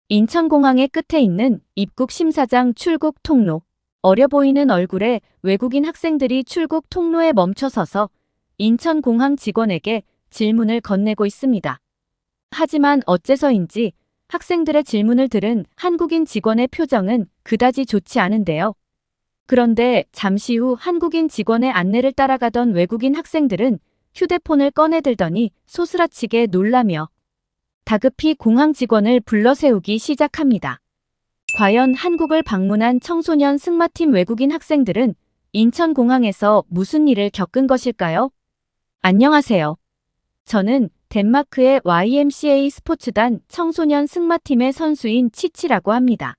인천공항의 끝에 있는 입국 심사장 출국 통로. 어려 보이는 얼굴의 외국인 학생들이 출국 통로에 멈춰서서 인천공항 직원에게 질문을 건네고 있습니다. 하지만 어째서인지 학생들의 질문을 들은 한국인 직원의 표정은 그다지 좋지 않은데요. 그런데 잠시 후 한국인 직원의 안내를 따라가던 외국인 학생들은 휴대폰을 꺼내들더니 소스라치게 놀라며 다급히 공항 직원을 불러세우기 시작합니다. 과연 한국을 방문한 청소년 승마팀 외국인 학생들은 인천공항에서 무슨 일을 겪은 것일까요? 안녕하세요. 저는 덴마크의 YMCA 스포츠단 청소년 승마팀의 선수인 치치라고 합니다.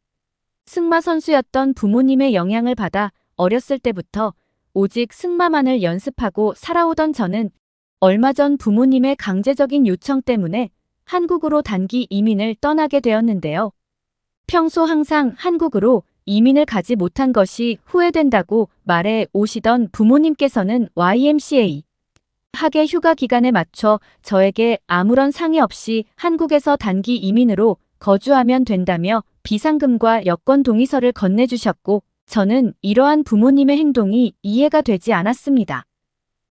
승마 선수였던 부모님의 영향을 받아 어렸을 때부터 오직 승마만을 연습하고 살아오던 저는 얼마 전 부모님의 강제적인 요청 때문에 한국으로 단기 이민을 떠나게 되었는데요. 평소 항상 한국으로 이민을 가지 못한 것이 후회된다고 말해 오시던 부모님께서는 YMCA 학예 휴가 기간에 맞춰 저에게 아무런 상의 없이 한국에서 단기 이민으로 거주하면 된다며 비상금과 여권 동의서를 건네주셨고 저는 이러한 부모님의 행동이 이해가 되지 않았습니다.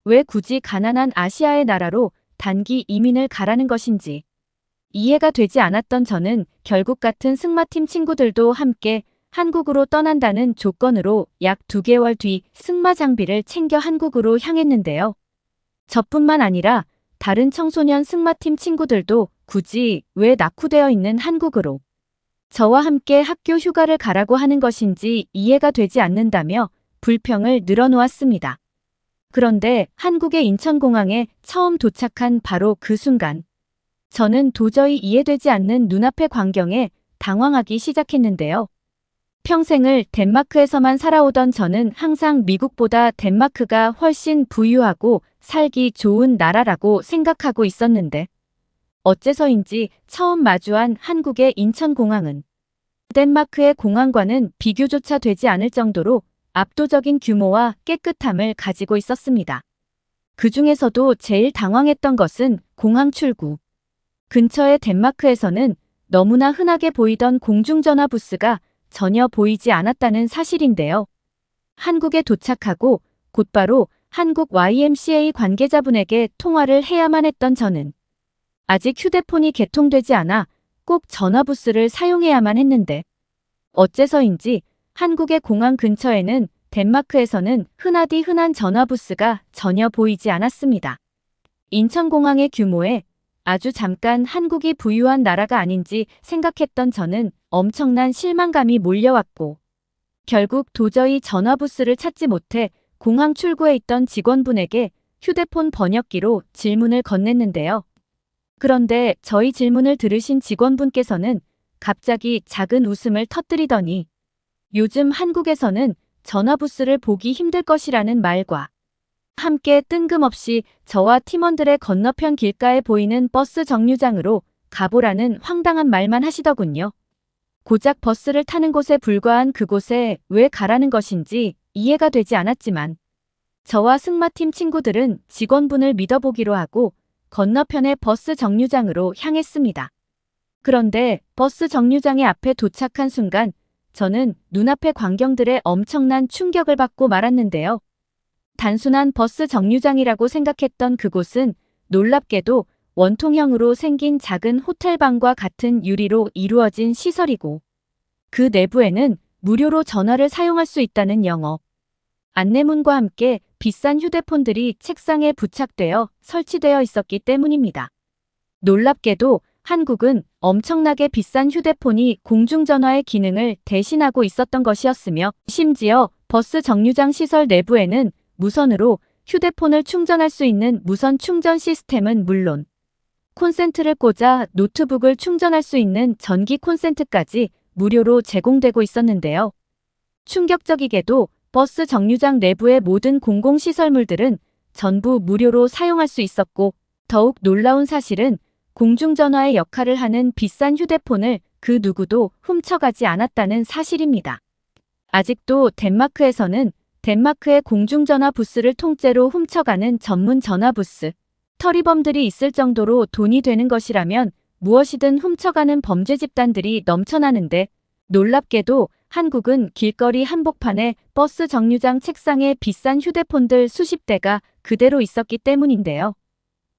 왜 굳이 가난한 아시아의 나라로 단기 이민을 가라는 것인지 이해가 되지 않았던 저는 결국 같은 승마팀 친구들도 함께 한국으로 떠난다는 조건으로 약 2개월 뒤 승마 장비를 챙겨 한국으로 향했는데요. 저뿐만 아니라 다른 청소년 승마팀 친구들도 굳이 왜 낙후되어 있는 한국으로 저와 함께 학교 휴가를 가라고 하는 것인지 이해가 되지 않는다며 불평을 늘어놓았습니다. 그런데 한국의 인천공항에 처음 도착한 바로 그 순간 저는 도저히 이해되지 않는 눈앞의 광경에 당황하기 시작했는데요. 평생을 덴마크에서만 살아오던 저는 항상 미국보다 덴마크가 훨씬 부유하고 살기 좋은 나라라고 생각하고 있었는데 어째서인지 처음 마주한 한국의 인천공항은 덴마크의 공항과는 비교조차 되지 않을 정도로 압도적인 규모와 깨끗함을 가지고 있었습니다. 그 중에서도 제일 당황했던 것은 공항 출구. 근처의 덴마크에서는 너무나 흔하게 보이던 공중전화 부스가 전혀 보이지 않았다는 사실인데요. 한국에 도착하고 곧바로 한국 YMCA 관계자분에게 통화를 해야만 했던 저는 아직 휴대폰이 개통되지 않아 꼭 전화 부스를 사용해야만 했는데 어째서인지 한국의 공항 근처에는 덴마크에서는 흔하디 흔한 전화 부스가 전혀 보이지 않았습니다. 인천공항의 규모에 아주 잠깐 한국이 부유한 나라가 아닌지 생각했던 저는 엄청난 실망감이 몰려왔고 결국 도저히 전화부스를 찾지 못해 공항 출구에 있던 직원분에게 휴대폰 번역기로 질문을 건넸는데요. 그런데 저희 질문을 들으신 직원분께서는 갑자기 작은 웃음을 터뜨리더니 요즘 한국에서는 전화부스를 보기 힘들 것이라는 말과 함께 뜬금없이 저와 팀원들의 건너편 길가에 보이는 버스 정류장으로 가보라는 황당한 말만 하시더군요. 고작 버스를 타는 곳에 불과한 그곳에 왜 가라는 것인지 이해가 되지 않았지만 저와 승마팀 친구들은 직원분을 믿어보기로 하고 건너편의 버스 정류장으로 향했습니다. 그런데 버스 정류장의 앞에 도착한 순간 저는 눈앞의 광경들에 엄청난 충격을 받고 말았는데요. 단순한 버스 정류장이라고 생각했던 그곳은 놀랍게도 원통형으로 생긴 작은 호텔방과 같은 유리로 이루어진 시설이고 그 내부에는 무료로 전화를 사용할 수 있다는 영업 안내문과 함께 비싼 휴대폰들이 책상에 부착되어 설치되어 있었기 때문입니다. 놀랍게도 한국은 엄청나게 비싼 휴대폰이 공중전화의 기능을 대신하고 있었던 것이었으며 심지어 버스 정류장 시설 내부에는 무선으로 휴대폰을 충전할 수 있는 무선 충전 시스템은 물론 콘센트를 꽂아 노트북을 충전할 수 있는 전기 콘센트까지 무료로 제공되고 있었는데요. 충격적이게도 버스 정류장 내부의 모든 공공시설물들은 전부 무료로 사용할 수 있었고 더욱 놀라운 사실은 공중전화의 역할을 하는 비싼 휴대폰을 그 누구도 훔쳐가지 않았다는 사실입니다. 아직도 덴마크에서는 덴마크의 공중전화 부스를 통째로 훔쳐가는 전문 전화 부스, 터리범들이 있을 정도로 돈이 되는 것이라면 무엇이든 훔쳐가는 범죄 집단들이 넘쳐나는데 놀랍게도 한국은 길거리 한복판에 버스 정류장 책상에 비싼 휴대폰들 수십 대가 그대로 있었기 때문인데요.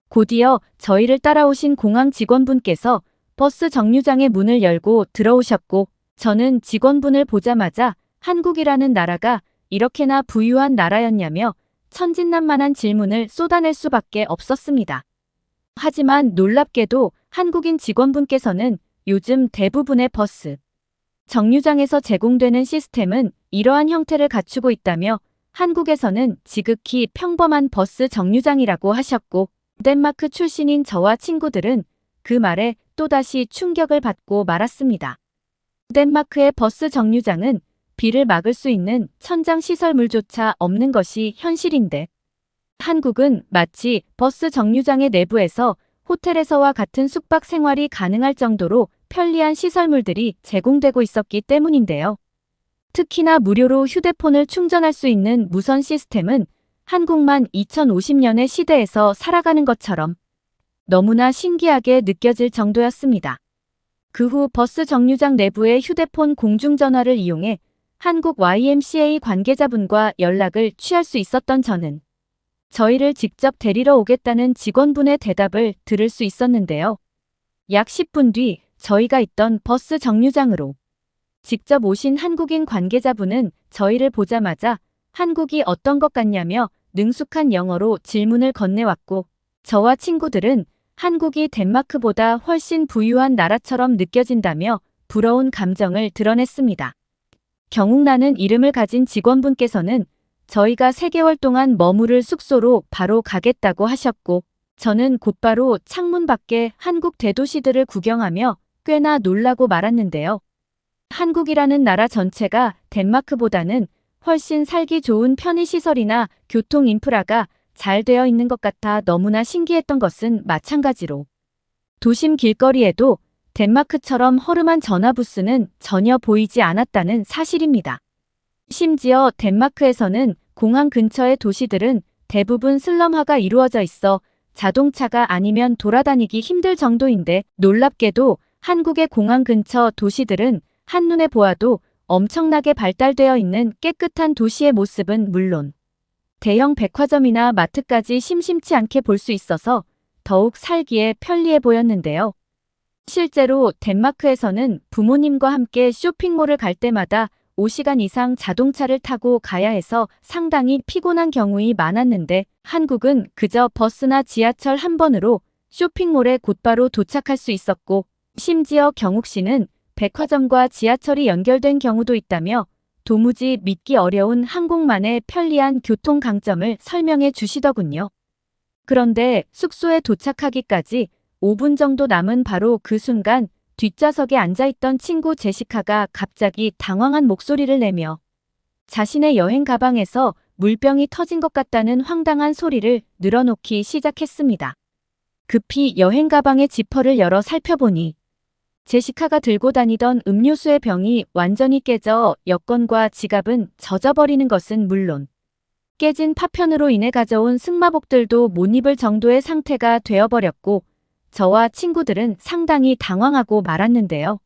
곧이어 저희를 따라오신 공항 직원분께서 버스 정류장의 문을 열고 들어오셨고 저는 직원분을 보자마자 한국이라는 나라가 이렇게나 부유한 나라였냐며 천진난만한 질문을 쏟아낼 수밖에 없었습니다. 하지만 놀랍게도 한국인 직원분께서는 요즘 대부분의 버스 정류장에서 제공되는 시스템은 이러한 형태를 갖추고 있다며 한국에서는 지극히 평범한 버스 정류장이라고 하셨고 덴마크 출신인 저와 친구들은 그 말에 또다시 충격을 받고 말았습니다. 덴마크의 버스 정류장은 비를 막을 수 있는 천장 시설물조차 없는 것이 현실인데 한국은 마치 버스 정류장의 내부에서 호텔에서와 같은 숙박 생활이 가능할 정도로 편리한 시설물들이 제공되고 있었기 때문인데요. 특히나 무료로 휴대폰을 충전할 수 있는 무선 시스템은 한국만 2050년의 시대에서 살아가는 것처럼 너무나 신기하게 느껴질 정도였습니다. 그 후 버스 정류장 내부의 휴대폰 공중전화를 이용해 한국 YMCA 관계자분과 연락을 취할 수 있었던 저는 저희를 직접 데리러 오겠다는 직원분의 대답을 들을 수 있었는데요. 약 10분 뒤 저희가 있던 버스 정류장으로 직접 오신 한국인 관계자분은 저희를 보자마자 한국이 어떤 것 같냐며 능숙한 영어로 질문을 건네왔고 저와 친구들은 한국이 덴마크보다 훨씬 부유한 나라처럼 느껴진다며 부러운 감정을 드러냈습니다. 경욱나는 이름을 가진 직원분께서는 저희가 3개월 동안 머무를 숙소로 바로 가겠다고 하셨고 저는 곧바로 창문 밖에 한국 대도시들을 구경하며 꽤나 놀라고 말았는데요. 한국이라는 나라 전체가 덴마크보다는 훨씬 살기 좋은 편의시설이나 교통 인프라가 잘 되어 있는 것 같아 너무나 신기했던 것은 마찬가지로 도심 길거리에도 덴마크처럼 허름한 전화부스는 전혀 보이지 않았다는 사실입니다. 심지어 덴마크에서는 공항 근처의 도시들은 대부분 슬럼화가 이루어져 있어 자동차가 아니면 돌아다니기 힘들 정도인데 놀랍게도 한국의 공항 근처 도시들은 한눈에 보아도 엄청나게 발달되어 있는 깨끗한 도시의 모습은 물론 대형 백화점이나 마트까지 심심치 않게 볼 수 있어서 더욱 살기에 편리해 보였는데요. 실제로 덴마크에서는 부모님과 함께 쇼핑몰을 갈 때마다 5시간 이상 자동차를 타고 가야 해서 상당히 피곤한 경우이 많았는데 한국은 그저 버스나 지하철 한 번으로 쇼핑몰에 곧바로 도착할 수 있었고 심지어 경욱 씨는 백화점과 지하철이 연결된 경우도 있다며 도무지 믿기 어려운 한국만의 편리한 교통 강점을 설명해 주시더군요. 그런데 숙소에 도착하기까지 5분 정도 남은 바로 그 순간 뒷좌석에 앉아있던 친구 제시카가 갑자기 당황한 목소리를 내며 자신의 여행 가방에서 물병이 터진 것 같다는 황당한 소리를 늘어놓기 시작했습니다. 급히 여행 가방의 지퍼를 열어 살펴보니 제시카가 들고 다니던 음료수의 병이 완전히 깨져 여권과 지갑은 젖어버리는 것은 물론 깨진 파편으로 인해 가져온 승마복들도 못 입을 정도의 상태가 되어버렸고 저와 친구들은 상당히 당황하고 말았는데요.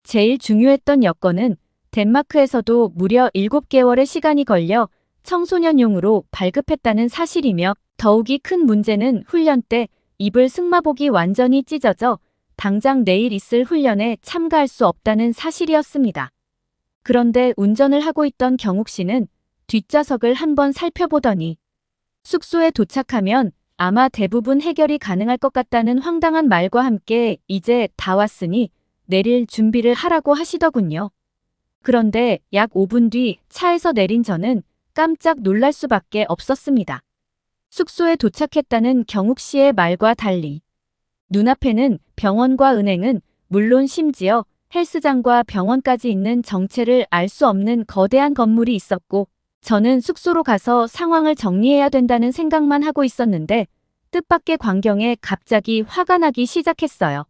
제일 중요했던 여권은 덴마크에서도 무려 7개월의 시간이 걸려 청소년용으로 발급했다는 사실이며 더욱이 큰 문제는 훈련 때 입을 승마복이 완전히 찢어져 당장 내일 있을 훈련에 참가할 수 없다는 사실이었습니다. 그런데 운전을 하고 있던 경욱 씨는 뒷좌석을 한번 살펴보더니 숙소에 도착하면 아마 대부분 해결이 가능할 것 같다는 황당한 말과 함께 이제 다 왔으니 내릴 준비를 하라고 하시더군요. 그런데 약 5분 뒤 차에서 내린 저는 깜짝 놀랄 수밖에 없었습니다. 숙소에 도착했다는 경욱 씨의 말과 달리 눈앞에는 병원과 은행은 물론 심지어 헬스장과 병원까지 있는 정체를 알 수 없는 거대한 건물이 있었고 저는 숙소로 가서 상황을 정리해야 된다는 생각만 하고 있었는데 뜻밖의 광경에 갑자기 화가 나기 시작했어요.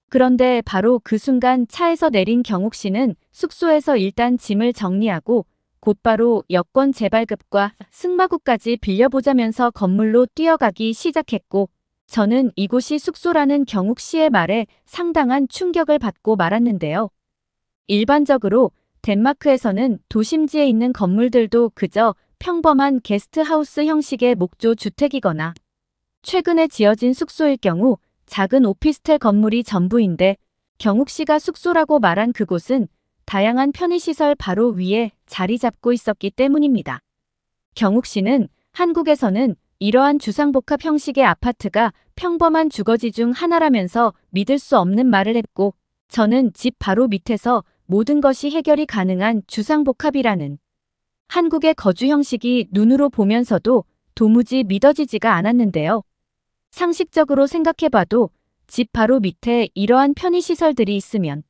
그런데 바로 그 순간 차에서 내린 경욱 씨는 숙소에서 일단 짐을 정리하고 곧바로 여권 재발급과 승마구까지 빌려보자면서 건물로 뛰어가기 시작했고 저는 이곳이 숙소라는 경욱 씨의 말에 상당한 충격을 받고 말았는데요. 일반적으로 덴마크에서는 도심지에 있는 건물들도 그저 평범한 게스트하우스 형식의 목조 주택이거나 최근에 지어진 숙소일 경우 작은 오피스텔 건물이 전부인데 경욱 씨가 숙소라고 말한 그곳은 다양한 편의시설 바로 위에 자리 잡고 있었기 때문입니다. 경욱 씨는 한국에서는 이러한 주상복합 형식의 아파트가 평범한 주거지 중 하나라면서 믿을 수 없는 말을 했고, 저는 집 바로 밑에서 모든 것이 해결이 가능한 주상복합이라는 한국의 거주 형식이 눈으로 보면서도 도무지 믿어지지가 않았는데요. 상식적으로 생각해봐도 집 바로 밑에 이러한 편의시설들이 있으면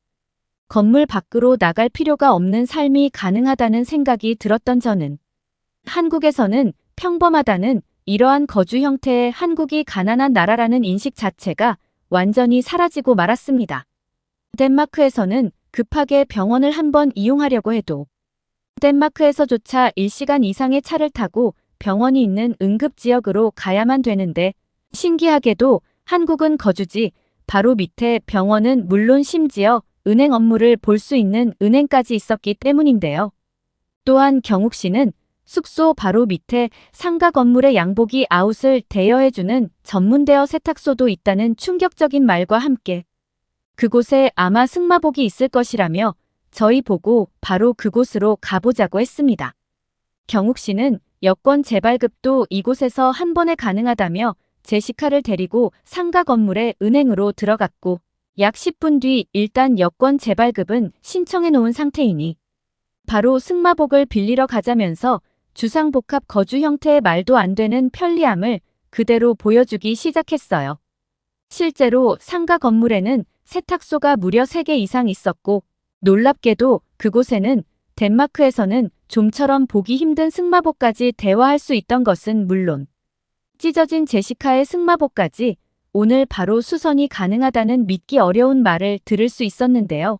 건물 밖으로 나갈 필요가 없는 삶이 가능하다는 생각이 들었던 저는 한국에서는 평범하다는 이러한 거주 형태의 한국이 가난한 나라라는 인식 자체가 완전히 사라지고 말았습니다. 덴마크에서는 급하게 병원을 한번 이용하려고 해도 덴마크에서조차 1시간 이상의 차를 타고 병원이 있는 응급지역으로 가야만 되는데 신기하게도 한국은 거주지 바로 밑에 병원은 물론 심지어 은행 업무를 볼 수 있는 은행까지 있었기 때문인데요. 또한 경욱 씨는 숙소 바로 밑에 상가 건물의 양복이 아웃을 대여해주는 전문 대여 세탁소도 있다는 충격적인 말과 함께 그곳에 아마 승마복이 있을 것이라며 저희 보고 바로 그곳으로 가보자고 했습니다. 경욱 씨는 여권 재발급도 이곳에서 한 번에 가능하다며 제시카를 데리고 상가 건물의 은행으로 들어갔고 약 10분 뒤 일단 여권 재발급은 신청해 놓은 상태이니 바로 승마복을 빌리러 가자면서 주상복합 거주 형태의 말도 안 되는 편리함을 그대로 보여주기 시작했어요. 실제로 상가 건물에는 세탁소가 무려 3개 이상 있었고 놀랍게도 그곳에는 덴마크에서는 좀처럼 보기 힘든 승마복까지 대여할 수 있던 것은 물론 찢어진 제시카의 승마복까지 오늘 바로 수선이 가능하다는 믿기 어려운 말을 들을 수 있었는데요.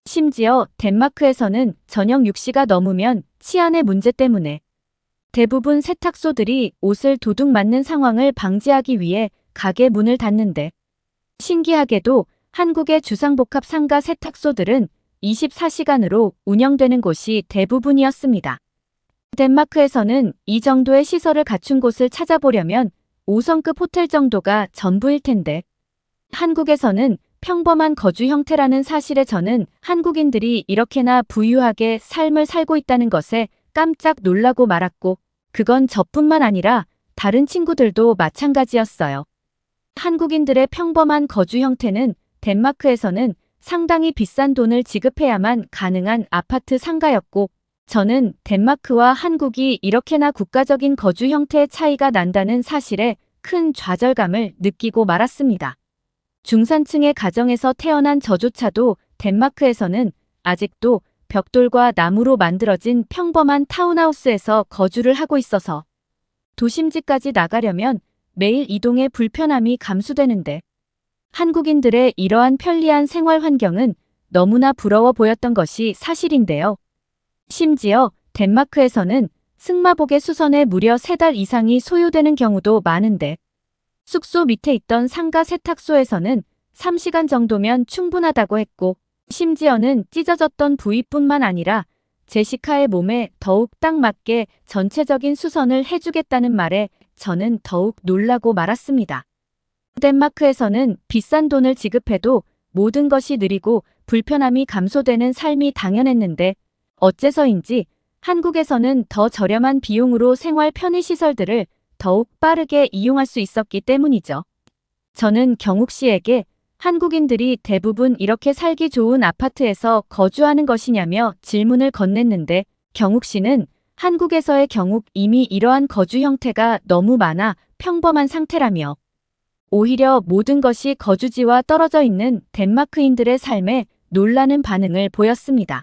심지어 덴마크에서는 저녁 6시가 넘으면 치안의 문제 때문에 대부분 세탁소들이 옷을 도둑 맞는 상황을 방지하기 위해 가게 문을 닫는데 신기하게도 한국의 주상복합 상가 세탁소들은 24시간으로 운영되는 곳이 대부분이었습니다. 덴마크에서는 이 정도의 시설을 갖춘 곳을 찾아보려면 5성급 호텔 정도가 전부일 텐데 한국에서는 평범한 거주 형태라는 사실에 저는 한국인들이 이렇게나 부유하게 삶을 살고 있다는 것에 깜짝 놀라고 말았고 그건 저뿐만 아니라 다른 친구들도 마찬가지였어요. 한국인들의 평범한 거주 형태는 덴마크에서는 상당히 비싼 돈을 지급해야만 가능한 아파트 상가였고 저는 덴마크와 한국이 이렇게나 국가적인 거주 형태의 차이가 난다는 사실에 큰 좌절감을 느끼고 말았습니다. 중산층의 가정에서 태어난 저조차도 덴마크에서는 아직도 벽돌과 나무로 만들어진 평범한 타운하우스에서 거주를 하고 있어서 도심지까지 나가려면 매일 이동의 불편함이 감수되는데 한국인들의 이러한 편리한 생활 환경은 너무나 부러워 보였던 것이 사실인데요. 심지어 덴마크에서는 승마복의 수선에 무려 3달 이상이 소요되는 경우도 많은데 숙소 밑에 있던 상가 세탁소에서는 3시간 정도면 충분하다고 했고 심지어는 찢어졌던 부위뿐만 아니라 제시카의 몸에 더욱 딱 맞게 전체적인 수선을 해주겠다는 말에 저는 더욱 놀라고 말았습니다. 덴마크에서는 비싼 돈을 지급해도 모든 것이 느리고 불편함이 감소되는 삶이 당연했는데 어째서인지 한국에서는 더 저렴한 비용으로 생활 편의시설들을 더욱 빠르게 이용할 수 있었기 때문이죠. 저는 경욱 씨에게 한국인들이 대부분 이렇게 살기 좋은 아파트에서 거주하는 것이냐며 질문을 건넸는데 경욱 씨는 한국에서의 경우 이미 이러한 거주 형태가 너무 많아 평범한 상태라며 오히려 모든 것이 거주지와 떨어져 있는 덴마크인들의 삶에 놀라는 반응을 보였습니다.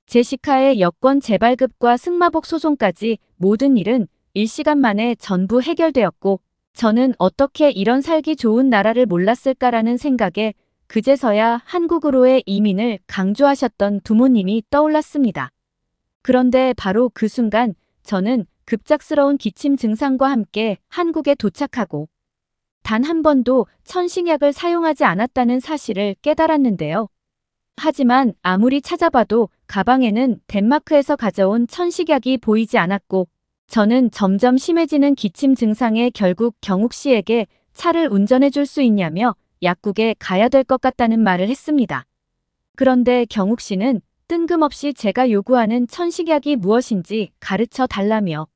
제시카의 여권 재발급과 승마복 소송까지 모든 일은 1시간 만에 전부 해결되었고 저는 어떻게 이런 살기 좋은 나라를 몰랐을까라는 생각에 그제서야 한국으로의 이민을 강조하셨던 부모님이 떠올랐습니다. 그런데 바로 그 순간 저는 급작스러운 기침 증상과 함께 한국에 도착하고 단 한 번도 천식약을 사용하지 않았다는 사실을 깨달았는데요. 하지만 아무리 찾아봐도 가방에는 덴마크에서 가져온 천식약이 보이지 않았고 저는 점점 심해지는 기침 증상에 결국 경욱 씨에게 차를 운전해 줄 수 있냐며 약국에 가야 될 것 같다는 말을 했습니다. 그런데 경욱 씨는 뜬금없이 제가 요구하는 천식약이 무엇인지 가르쳐 달라며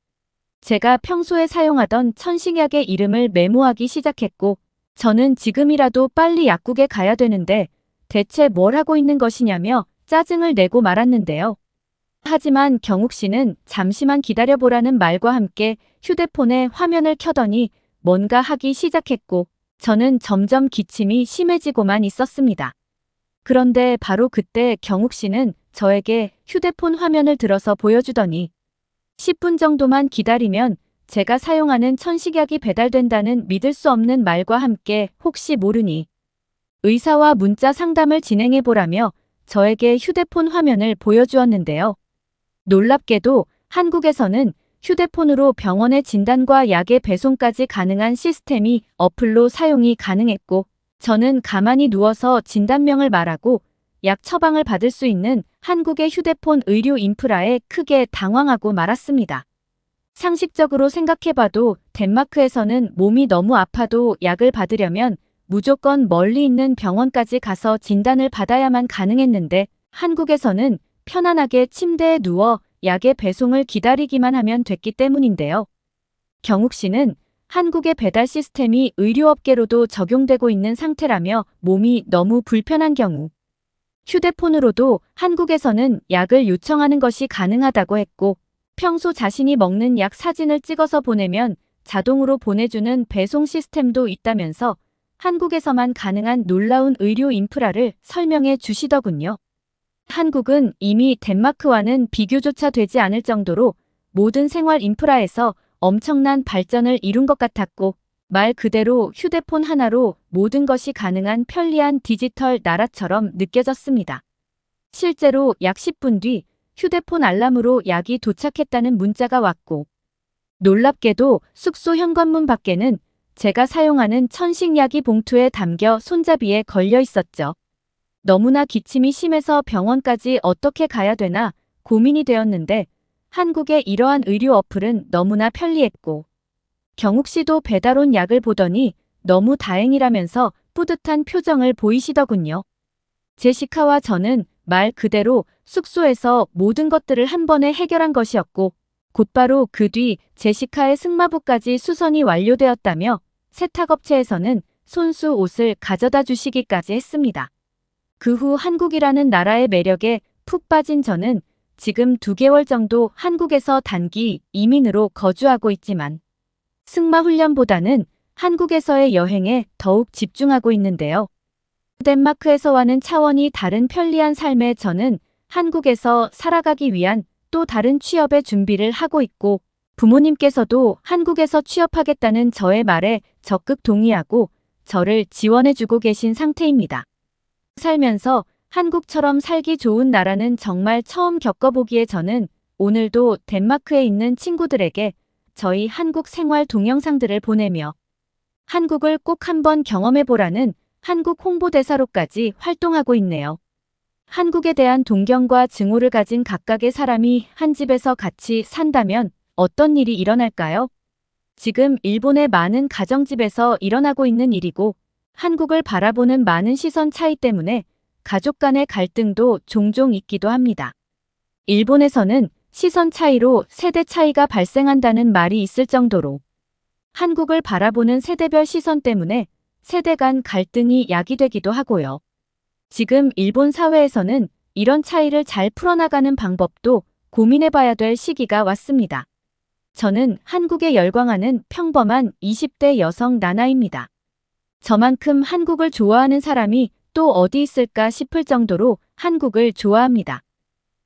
제가 평소에 사용하던 천식약의 이름을 메모하기 시작했고 저는 지금이라도 빨리 약국에 가야 되는데 대체 뭘 하고 있는 것이냐며 짜증을 내고 말았는데요. 하지만 경욱 씨는 잠시만 기다려보라는 말과 함께 휴대폰에 화면을 켜더니 뭔가 하기 시작했고 저는 점점 기침이 심해지고만 있었습니다. 그런데 바로 그때 경욱 씨는 저에게 휴대폰 화면을 들어서 보여주더니 10분 정도만 기다리면 제가 사용하는 천식약이 배달된다는 믿을 수 없는 말과 함께 혹시 모르니 의사와 문자 상담을 진행해보라며 저에게 휴대폰 화면을 보여주었는데요. 놀랍게도 한국에서는 휴대폰으로 병원의 진단과 약의 배송까지 가능한 시스템이 어플로 사용이 가능했고 저는 가만히 누워서 진단명을 말하고 약 처방을 받을 수 있는 한국의 휴대폰 의료 인프라에 크게 당황하고 말았습니다. 상식적으로 생각해봐도 덴마크에서는 몸이 너무 아파도 약을 받으려면 무조건 멀리 있는 병원까지 가서 진단을 받아야만 가능했는데 한국에서는 편안하게 침대에 누워 약의 배송을 기다리기만 하면 됐기 때문인데요. 경욱 씨는 한국의 배달 시스템이 의료업계로도 적용되고 있는 상태라며 몸이 너무 불편한 경우 휴대폰으로도 한국에서는 약을 요청하는 것이 가능하다고 했고 평소 자신이 먹는 약 사진을 찍어서 보내면 자동으로 보내주는 배송 시스템도 있다면서 한국에서만 가능한 놀라운 의료 인프라를 설명해 주시더군요. 한국은 이미 덴마크와는 비교조차 되지 않을 정도로 모든 생활 인프라에서 엄청난 발전을 이룬 것 같았고 말 그대로 휴대폰 하나로 모든 것이 가능한 편리한 디지털 나라처럼 느껴졌습니다. 실제로 약 10분 뒤 휴대폰 알람으로 약이 도착했다는 문자가 왔고 놀랍게도 숙소 현관문 밖에는 제가 사용하는 천식약이 봉투에 담겨 손잡이에 걸려 있었죠. 너무나 기침이 심해서 병원까지 어떻게 가야 되나 고민이 되었는데 한국의 이러한 의료 어플은 너무나 편리했고 경욱 씨도 배달 온 약을 보더니 너무 다행이라면서 뿌듯한 표정을 보이시더군요. 제시카와 저는 말 그대로 숙소에서 모든 것들을 한 번에 해결한 것이었고 곧바로 그 뒤 제시카의 승마부까지 수선이 완료되었다며 세탁업체에서는 손수 옷을 가져다 주시기까지 했습니다. 그 후 한국이라는 나라의 매력에 푹 빠진 저는 지금 2개월 정도 한국에서 단기 이민으로 거주하고 있지만 승마 훈련보다는 한국에서의 여행에 더욱 집중하고 있는데요. 덴마크에서와는 차원이 다른 편리한 삶에 저는 한국에서 살아가기 위한 또 다른 취업의 준비를 하고 있고 부모님께서도 한국에서 취업하겠다는 저의 말에 적극 동의하고 저를 지원해주고 계신 상태입니다. 살면서 한국처럼 살기 좋은 나라는 정말 처음 겪어보기에 저는 오늘도 덴마크에 있는 친구들에게 저희 한국 생활 동영상들을 보내며 한국을 꼭 한번 경험해보라는 한국 홍보대사로까지 활동하고 있네요. 한국에 대한 동경과 증오를 가진 각각의 사람이 한 집에서 같이 산다면 어떤 일이 일어날까요? 지금 일본의 많은 가정집에서 일어나고 있는 일이고 한국을 바라보는 많은 시선 차이 때문에 가족 간의 갈등도 종종 있기도 합니다. 일본에서는 시선 차이로 세대 차이가 발생한다는 말이 있을 정도로 한국을 바라보는 세대별 시선 때문에 세대 간 갈등이 야기되기도 하고요. 지금 일본 사회에서는 이런 차이를 잘 풀어나가는 방법도 고민해봐야 될 시기가 왔습니다. 저는 한국에 열광하는 평범한 20대 여성 나나입니다. 저만큼 한국을 좋아하는 사람이 또 어디 있을까 싶을 정도로 한국을 좋아합니다.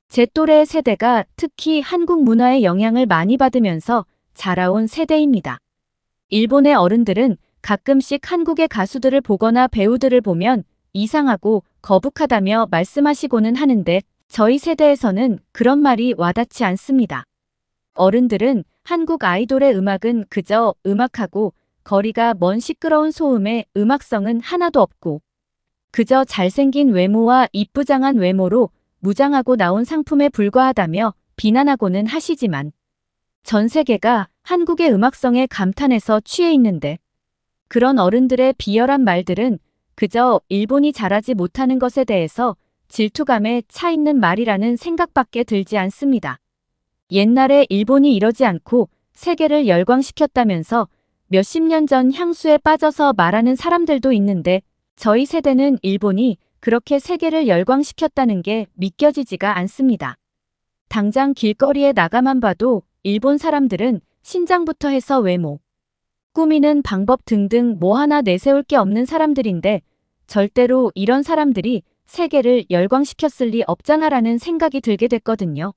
제 또래의 세대가 특히 한국 문화의 영향을 많이 받으면서 자라온 세대입니다. 일본의 어른들은 가끔씩 한국의 가수들을 보거나 배우들을 보면 이상하고 거북하다며 말씀하시고는 하는데 저희 세대에서는 그런 말이 와닿지 않습니다. 어른들은 한국 아이돌의 음악은 그저 음악하고 거리가 먼 시끄러운 소음에 음악성은 하나도 없고 그저 잘생긴 외모와 이쁘장한 외모로 무장하고 나온 상품에 불과하다며 비난하고는 하시지만 전 세계가 한국의 음악성에 감탄해서 취해 있는데 그런 어른들의 비열한 말들은 그저 일본이 잘하지 못하는 것에 대해서 질투감에 차 있는 말이라는 생각밖에 들지 않습니다. 옛날에 일본이 이러지 않고 세계를 열광시켰다면서 몇십 년 전 향수에 빠져서 말하는 사람들도 있는데 저희 세대는 일본이 그렇게 세계를 열광시켰다는 게 믿겨지지가 않습니다. 당장 길거리에 나가만 봐도 일본 사람들은 신장부터 해서 외모, 꾸미는 방법 등등 뭐 하나 내세울 게 없는 사람들인데 절대로 이런 사람들이 세계를 열광시켰을 리 없잖아라는 생각이 들게 됐거든요.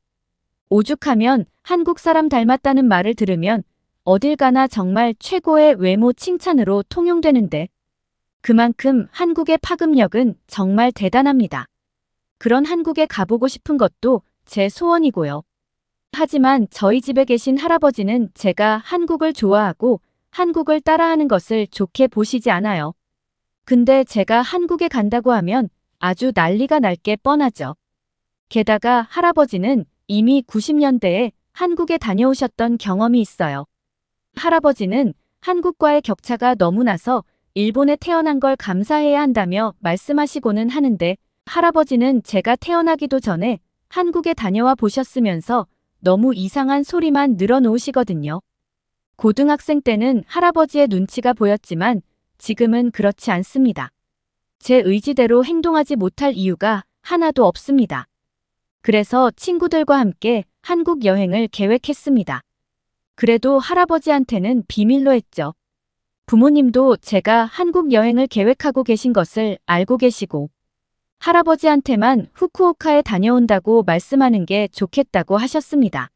오죽하면 한국 사람 닮았다는 말을 들으면 어딜 가나 정말 최고의 외모 칭찬으로 통용되는데 그만큼 한국의 파급력은 정말 대단합니다. 그런 한국에 가보고 싶은 것도 제 소원이고요. 하지만 저희 집에 계신 할아버지는 제가 한국을 좋아하고 한국을 따라하는 것을 좋게 보시지 않아요. 근데 제가 한국에 간다고 하면 아주 난리가 날 게 뻔하죠. 게다가 할아버지는 이미 90년대에 한국에 다녀오셨던 경험이 있어요. 할아버지는 한국과의 격차가 너무 나서 일본에 태어난 걸 감사해야 한다며 말씀하시고는 하는데 할아버지는 제가 태어나기도 전에 한국에 다녀와 보셨으면서 너무 이상한 소리만 늘어놓으시거든요. 고등학생 때는 할아버지의 눈치가 보였지만 지금은 그렇지 않습니다. 제 의지대로 행동하지 못할 이유가 하나도 없습니다. 그래서 친구들과 함께 한국 여행을 계획했습니다. 그래도 할아버지한테는 비밀로 했죠. 부모님도 제가 한국 여행을 계획하고 계신 것을 알고 계시고 할아버지한테만 후쿠오카에 다녀온다고 말씀하는 게 좋겠다고 하셨습니다.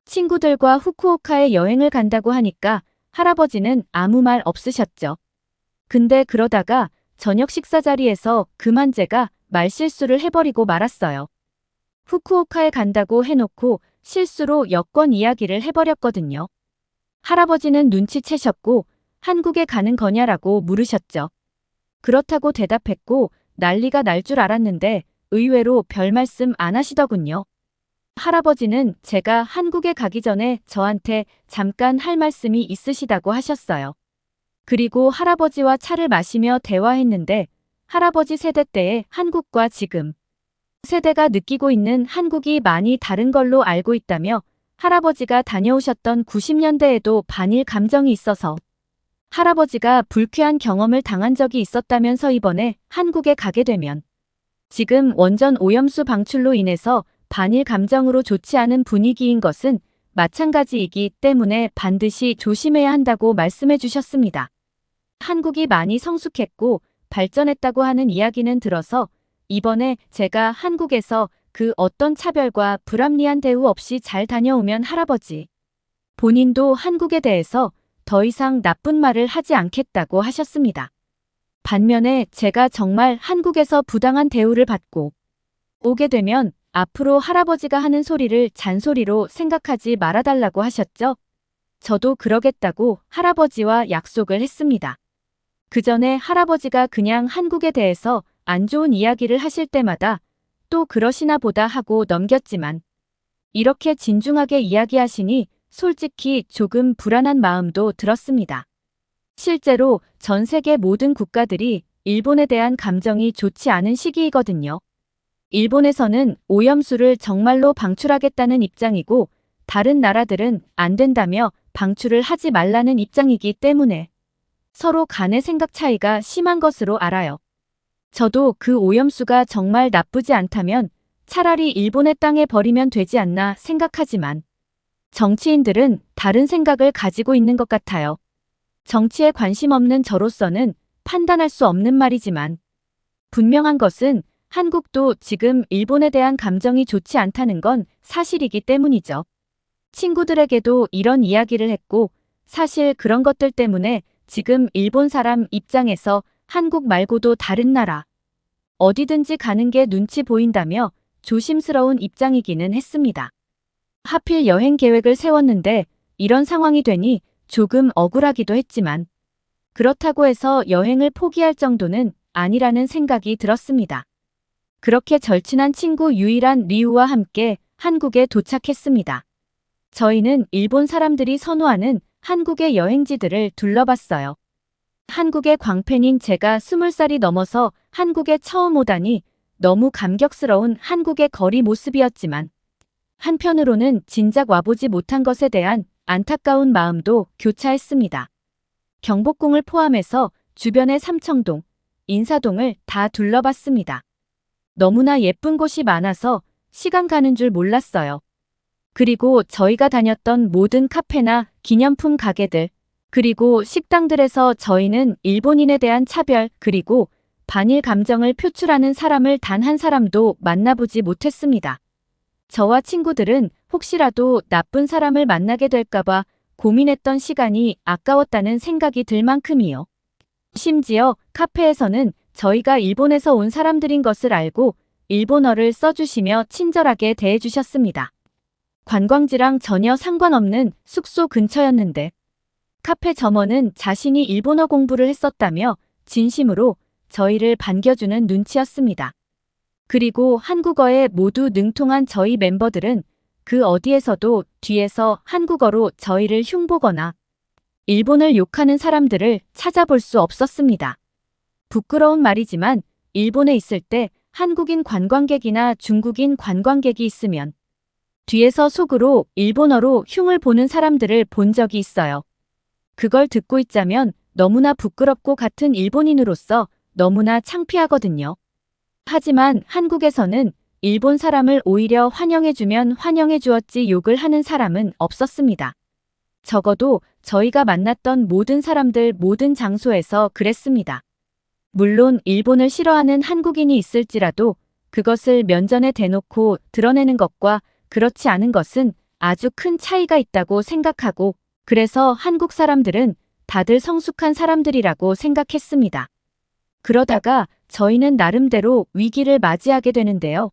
친구들과 후쿠오카에 여행을 간다고 하니까 할아버지는 아무 말 없으셨죠. 근데 그러다가 저녁 식사 자리에서 그만 제가 말실수를 해버리고 말았어요. 후쿠오카에 간다고 해놓고 실수로 여권 이야기를 해버렸거든요. 할아버지는 눈치채셨고 한국에 가는 거냐라고 물으셨죠. 그렇다고 대답했고 난리가 날 줄 알았는데 의외로 별 말씀 안 하시더군요. 할아버지는 제가 한국에 가기 전에 저한테 잠깐 할 말씀이 있으시다고 하셨어요. 그리고 할아버지와 차를 마시며 대화했는데 할아버지 세대 때의 한국과 지금 세대가 느끼고 있는 한국이 많이 다른 걸로 알고 있다며 할아버지가 다녀오셨던 90년대에도 반일 감정이 있어서 할아버지가 불쾌한 경험을 당한 적이 있었다면서 이번에 한국에 가게 되면 지금 원전 오염수 방출로 인해서 반일 감정으로 좋지 않은 분위기인 것은 마찬가지이기 때문에 반드시 조심해야 한다고 말씀해 주셨습니다. 한국이 많이 성숙했고 발전했다고 하는 이야기는 들어서 이번에 제가 한국에서 그 어떤 차별과 불합리한 대우 없이 잘 다녀오면 할아버지 본인도 한국에 대해서 더 이상 나쁜 말을 하지 않겠다고 하셨습니다. 반면에 제가 정말 한국에서 부당한 대우를 받고 오게 되면 앞으로 할아버지가 하는 소리를 잔소리로 생각하지 말아달라고 하셨죠. 저도 그러겠다고 할아버지와 약속을 했습니다. 그 전에 할아버지가 그냥 한국에 대해서 안 좋은 이야기를 하실 때마다 또 그러시나 보다 하고 넘겼지만 이렇게 진중하게 이야기하시니 솔직히 조금 불안한 마음도 들었습니다. 실제로 전 세계 모든 국가들이 일본에 대한 감정이 좋지 않은 시기이거든요. 일본에서는 오염수를 정말로 방출하겠다는 입장이고 다른 나라들은 안 된다며 방출을 하지 말라는 입장이기 때문에 서로 간의 생각 차이가 심한 것으로 알아요. 저도 그 오염수가 정말 나쁘지 않다면 차라리 일본의 땅에 버리면 되지 않나 생각하지만 정치인들은 다른 생각을 가지고 있는 것 같아요. 정치에 관심 없는 저로서는 판단할 수 없는 말이지만 분명한 것은 한국도 지금 일본에 대한 감정이 좋지 않다는 건 사실이기 때문이죠. 친구들에게도 이런 이야기를 했고 사실 그런 것들 때문에 지금 일본 사람 입장에서 한국 말고도 다른 나라 어디든지 가는 게 눈치 보인다며 조심스러운 입장이기는 했습니다. 하필 여행 계획을 세웠는데 이런 상황이 되니 조금 억울하기도 했지만 그렇다고 해서 여행을 포기할 정도는 아니라는 생각이 들었습니다. 그렇게 절친한 친구 유일한 리우와 함께 한국에 도착했습니다. 저희는 일본 사람들이 선호하는 한국의 여행지들을 둘러봤어요. 한국의 광팬인 제가 20살이 넘어서 한국에 처음 오다니 너무 감격스러운 한국의 거리 모습이었지만 한편으로는 진작 와보지 못한 것에 대한 안타까운 마음도 교차했습니다. 경복궁을 포함해서 주변의 삼청동, 인사동을 다 둘러봤습니다. 너무나 예쁜 곳이 많아서 시간 가는 줄 몰랐어요. 그리고 저희가 다녔던 모든 카페나 기념품 가게들, 그리고 식당들에서 저희는 일본인에 대한 차별, 그리고 반일 감정을 표출하는 사람을 단 한 사람도 만나보지 못했습니다. 저와 친구들은 혹시라도 나쁜 사람을 만나게 될까봐 고민했던 시간이 아까웠다는 생각이 들 만큼이요. 심지어 카페에서는 저희가 일본에서 온 사람들인 것을 알고 일본어를 써주시며 친절하게 대해주셨습니다. 관광지랑 전혀 상관없는 숙소 근처였는데 카페 점원은 자신이 일본어 공부를 했었다며 진심으로 저희를 반겨주는 눈치였습니다. 그리고 한국어에 모두 능통한 저희 멤버들은 그 어디에서도 뒤에서 한국어로 저희를 흉보거나 일본을 욕하는 사람들을 찾아볼 수 없었습니다. 부끄러운 말이지만 일본에 있을 때 한국인 관광객이나 중국인 관광객이 있으면 뒤에서 속으로 일본어로 흉을 보는 사람들을 본 적이 있어요. 그걸 듣고 있자면 너무나 부끄럽고 같은 일본인으로서 너무나 창피하거든요. 하지만 한국에서는 일본 사람을 오히려 환영해주면 환영해주었지 욕을 하는 사람은 없었습니다. 적어도 저희가 만났던 모든 사람들 모든 장소에서 그랬습니다. 물론 일본을 싫어하는 한국인이 있을지라도 그것을 면전에 대놓고 드러내는 것과 그렇지 않은 것은 아주 큰 차이가 있다고 생각하고 그래서 한국 사람들은 다들 성숙한 사람들이라고 생각했습니다. 그러다가 저희는 나름대로 위기를 맞이하게 되는데요.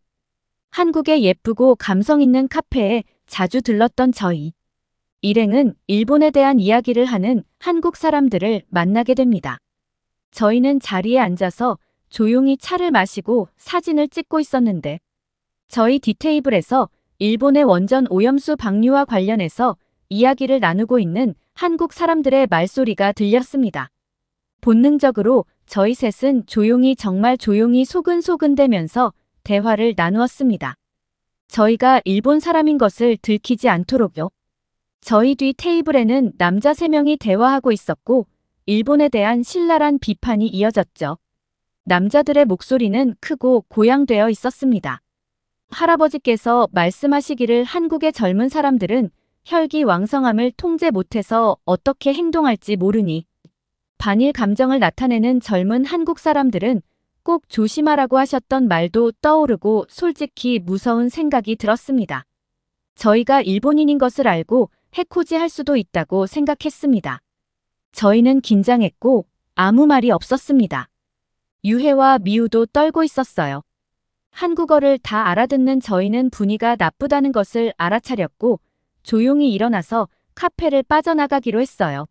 한국의 예쁘고 감성 있는 카페에 자주 들렀던 저희. 일행은 일본에 대한 이야기를 하는 한국 사람들을 만나게 됩니다. 저희는 자리에 앉아서 조용히 차를 마시고 사진을 찍고 있었는데 저희 뒷테이블에서 일본의 원전 오염수 방류와 관련해서 이야기를 나누고 있는 한국 사람들의 말소리가 들렸습니다. 본능적으로 저희 셋은 조용히 정말 조용히 소근소근대면서 대화를 나누었습니다. 저희가 일본 사람인 것을 들키지 않도록요. 저희 뒤 테이블에는 남자 3명이 대화하고 있었고 일본에 대한 신랄한 비판이 이어졌죠. 남자들의 목소리는 크고 고양되어 있었습니다. 할아버지께서 말씀하시기를 한국의 젊은 사람들은 혈기왕성함을 통제 못해서 어떻게 행동할지 모르니 반일 감정을 나타내는 젊은 한국 사람들은 꼭 조심하라고 하셨던 말도 떠오르고 솔직히 무서운 생각이 들었습니다. 저희가 일본인인 것을 알고 해코지할 수도 있다고 생각했습니다. 저희는 긴장했고 아무 말이 없었습니다. 유해와 미우도 떨고 있었어요. 한국어를 다 알아듣는 저희는 분위기가 나쁘다는 것을 알아차렸고 조용히 일어나서 카페를 빠져나가기로 했어요.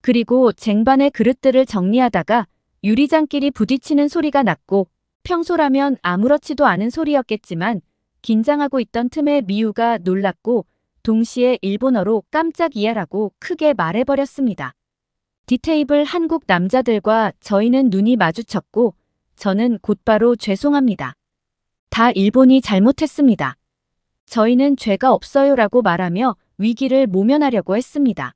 그리고 쟁반의 그릇들을 정리하다가 유리장끼리 부딪히는 소리가 났고 평소라면 아무렇지도 않은 소리였겠지만 긴장하고 있던 틈에 미우가 놀랐고 동시에 일본어로 깜짝이야라고 크게 말해버렸습니다. 뒷테이블 한국 남자들과 저희는 눈이 마주쳤고 저는 곧바로 죄송합니다. 다 일본이 잘못했습니다. 저희는 죄가 없어요라고 말하며 위기를 모면하려고 했습니다.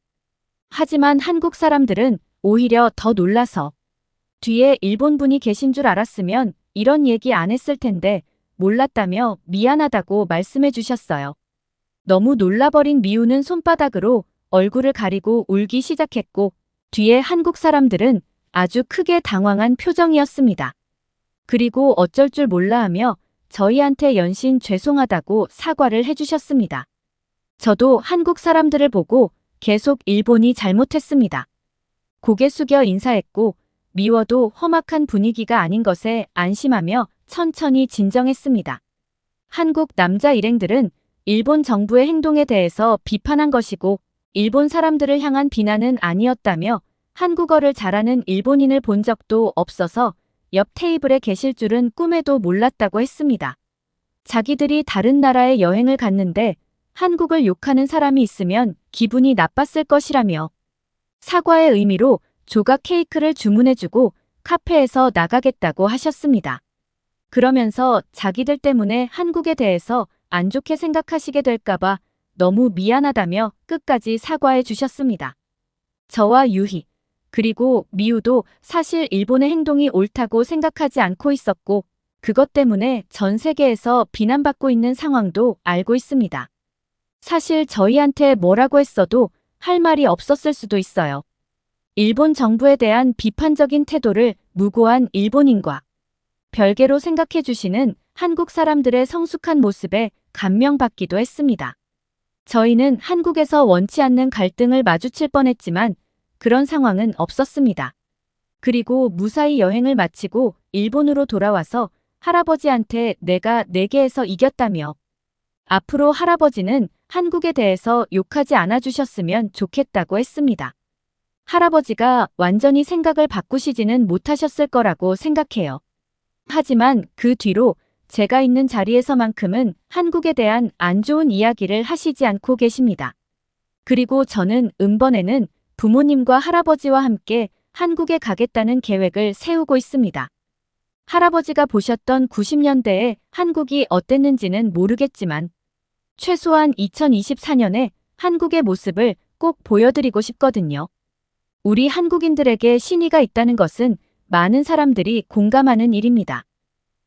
하지만 한국 사람들은 오히려 더 놀라서 뒤에 일본분이 계신 줄 알았으면 이런 얘기 안 했을 텐데 몰랐다며 미안하다고 말씀해 주셨어요. 너무 놀라버린 미우는 손바닥으로 얼굴을 가리고 울기 시작했고 뒤에 한국 사람들은 아주 크게 당황한 표정이었습니다. 그리고 어쩔 줄 몰라 하며 저희한테 연신 죄송하다고 사과를 해주셨습니다. 저도 한국 사람들을 보고 계속 일본이 잘못했습니다. 고개 숙여 인사했고 미워도 험악한 분위기가 아닌 것에 안심하며 천천히 진정했습니다. 한국 남자 일행들은 일본 정부의 행동에 대해서 비판한 것이고 일본 사람들을 향한 비난은 아니었다며 한국어를 잘하는 일본인을 본 적도 없어서 옆 테이블에 계실 줄은 꿈에도 몰랐다고 했습니다. 자기들이 다른 나라에 여행을 갔는데 한국을 욕하는 사람이 있으면 기분이 나빴을 것이라며 사과의 의미로 조각 케이크를 주문해주고 카페에서 나가겠다고 하셨습니다. 그러면서 자기들 때문에 한국에 대해서 안 좋게 생각하시게 될까봐 너무 미안하다며 끝까지 사과해 주셨습니다. 저와 유희, 그리고 미우도 사실 일본의 행동이 옳다고 생각하지 않고 있었고 그것 때문에 전 세계에서 비난받고 있는 상황도 알고 있습니다. 사실 저희한테 뭐라고 했어도 할 말이 없었을 수도 있어요. 일본 정부에 대한 비판적인 태도를 무고한 일본인과 별개로 생각해 주시는 한국 사람들의 성숙한 모습에 감명받기도 했습니다. 저희는 한국에서 원치 않는 갈등을 마주칠 뻔했지만 그런 상황은 없었습니다. 그리고 무사히 여행을 마치고 일본으로 돌아와서 할아버지한테 내가 내게에서 이겼다며 앞으로 할아버지는 한국에 대해서 욕하지 않아 주셨으면 좋겠다고 했습니다. 할아버지가 완전히 생각을 바꾸시지는 못하셨을 거라고 생각해요. 하지만 그 뒤로 제가 있는 자리에서만큼은 한국에 대한 안 좋은 이야기를 하시지 않고 계십니다. 그리고 저는 이번에는 부모님과 할아버지와 함께 한국에 가겠다는 계획을 세우고 있습니다. 할아버지가 보셨던 90년대에 한국이 어땠는지는 모르겠지만 최소한 2024년에 한국의 모습을 꼭 보여드리고 싶거든요. 우리 한국인들에게 신의가 있다는 것은 많은 사람들이 공감하는 일입니다.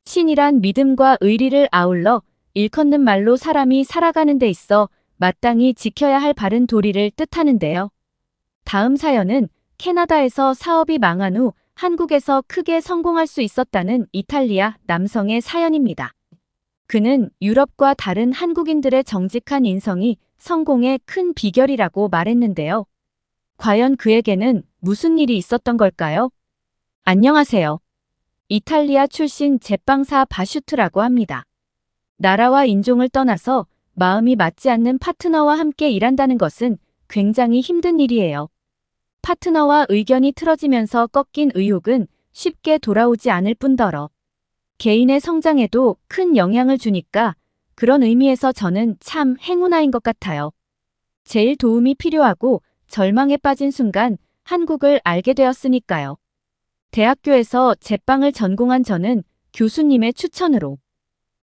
신이란 믿음과 의리를 아울러 일컫는 말로 사람이 살아가는 데 있어 마땅히 지켜야 할 바른 도리를 뜻하는데요. 다음 사연은 캐나다에서 사업이 망한 후 한국에서 크게 성공할 수 있었다는 이탈리아 남성의 사연입니다. 그는 유럽과 다른 한국인들의 정직한 인성이 성공의 큰 비결이라고 말했는데요. 과연 그에게는 무슨 일이 있었던 걸까요? 안녕하세요. 이탈리아 출신 제빵사 바슈트라고 합니다. 나라와 인종을 떠나서 마음이 맞지 않는 파트너와 함께 일한다는 것은 굉장히 힘든 일이에요. 파트너와 의견이 틀어지면서 꺾인 의욕은 쉽게 돌아오지 않을 뿐더러 개인의 성장에도 큰 영향을 주니까 그런 의미에서 저는 참 행운아인 것 같아요. 제일 도움이 필요하고 절망에 빠진 순간 한국을 알게 되었으니까요. 대학교에서 제빵을 전공한 저는 교수님의 추천으로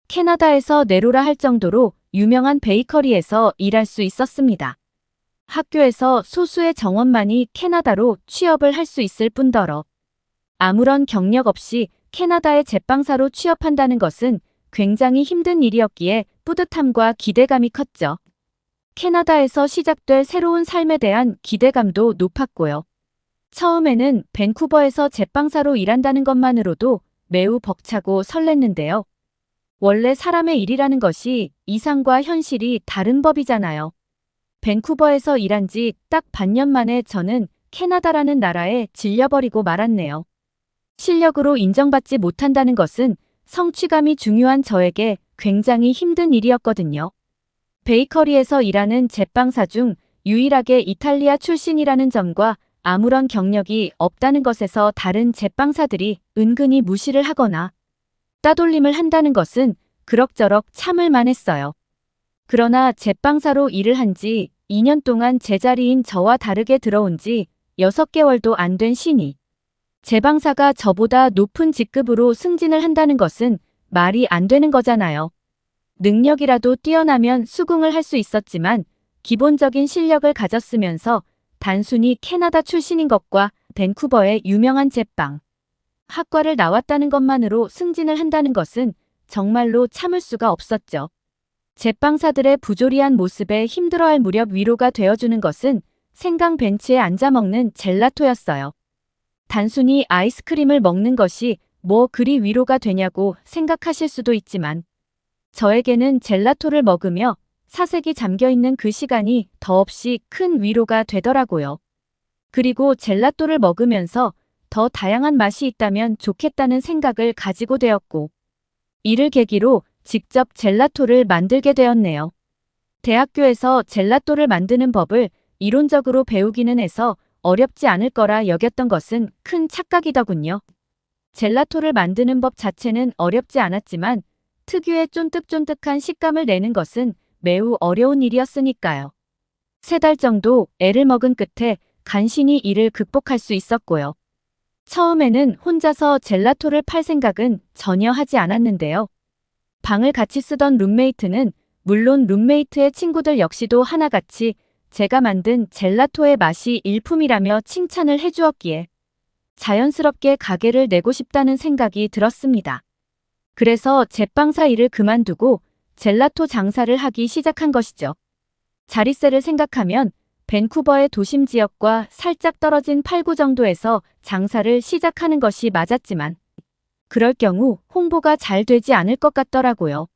캐나다에서 내로라 할 정도로 유명한 베이커리에서 일할 수 있었습니다. 학교에서 소수의 정원만이 캐나다로 취업을 할 수 있을 뿐더러 아무런 경력 없이 캐나다의 제빵사로 취업한다는 것은 굉장히 힘든 일이었기에 뿌듯함과 기대감이 컸죠. 캐나다에서 시작될 새로운 삶에 대한 기대감도 높았고요. 처음에는 밴쿠버에서 제빵사로 일한다는 것만으로도 매우 벅차고 설렜는데요. 원래 사람의 일이라는 것이 이상과 현실이 다른 법이잖아요. 밴쿠버에서 일한 지 딱 반년 만에 저는 캐나다라는 나라에 질려버리고 말았네요. 실력으로 인정받지 못한다는 것은 성취감이 중요한 저에게 굉장히 힘든 일이었거든요. 베이커리에서 일하는 제빵사 중 유일하게 이탈리아 출신이라는 점과 아무런 경력이 없다는 것에서 다른 제빵사들이 은근히 무시를 하거나 따돌림을 한다는 것은 그럭저럭 참을 만했어요. 그러나 제빵사로 일을 한 지 2년 동안 제자리인 저와 다르게 들어온 지 6개월도 안 된 신이 제빵사가 저보다 높은 직급으로 승진을 한다는 것은 말이 안 되는 거잖아요. 능력이라도 뛰어나면 수긍을 할 수 있었지만 기본적인 실력을 가졌으면서 단순히 캐나다 출신인 것과 밴쿠버의 유명한 제빵 학과를 나왔다는 것만으로 승진을 한다는 것은 정말로 참을 수가 없었죠. 제빵사들의 부조리한 모습에 힘들어할 무렵 위로가 되어주는 것은 생강 벤치에 앉아 먹는 젤라토였어요. 단순히 아이스크림을 먹는 것이 뭐 그리 위로가 되냐고 생각하실 수도 있지만 저에게는 젤라토를 먹으며 사색이 잠겨있는 그 시간이 더없이 큰 위로가 되더라고요. 그리고 젤라토를 먹으면서 더 다양한 맛이 있다면 좋겠다는 생각을 가지고 되었고 이를 계기로 직접 젤라토를 만들게 되었네요. 대학교에서 젤라토를 만드는 법을 이론적으로 배우기는 해서 어렵지 않을 거라 여겼던 것은 큰 착각이더군요. 젤라토를 만드는 법 자체는 어렵지 않았지만 특유의 쫀득쫀득한 식감을 내는 것은 매우 어려운 일이었으니까요. 3달 정도 애를 먹은 끝에 간신히 이를 극복할 수 있었고요. 처음에는 혼자서 젤라토를 팔 생각은 전혀 하지 않았는데요. 방을 같이 쓰던 룸메이트는 물론 룸메이트의 친구들 역시도 하나같이 제가 만든 젤라토의 맛이 일품이라며 칭찬을 해주었기에 자연스럽게 가게를 내고 싶다는 생각이 들었습니다. 그래서 제빵사 일을 그만두고 젤라토 장사를 하기 시작한 것이죠. 자릿세를 생각하면 밴쿠버의 도심 지역과 살짝 떨어진 8구 정도에서 장사를 시작하는 것이 맞았지만 그럴 경우 홍보가 잘 되지 않을 것 같더라고요.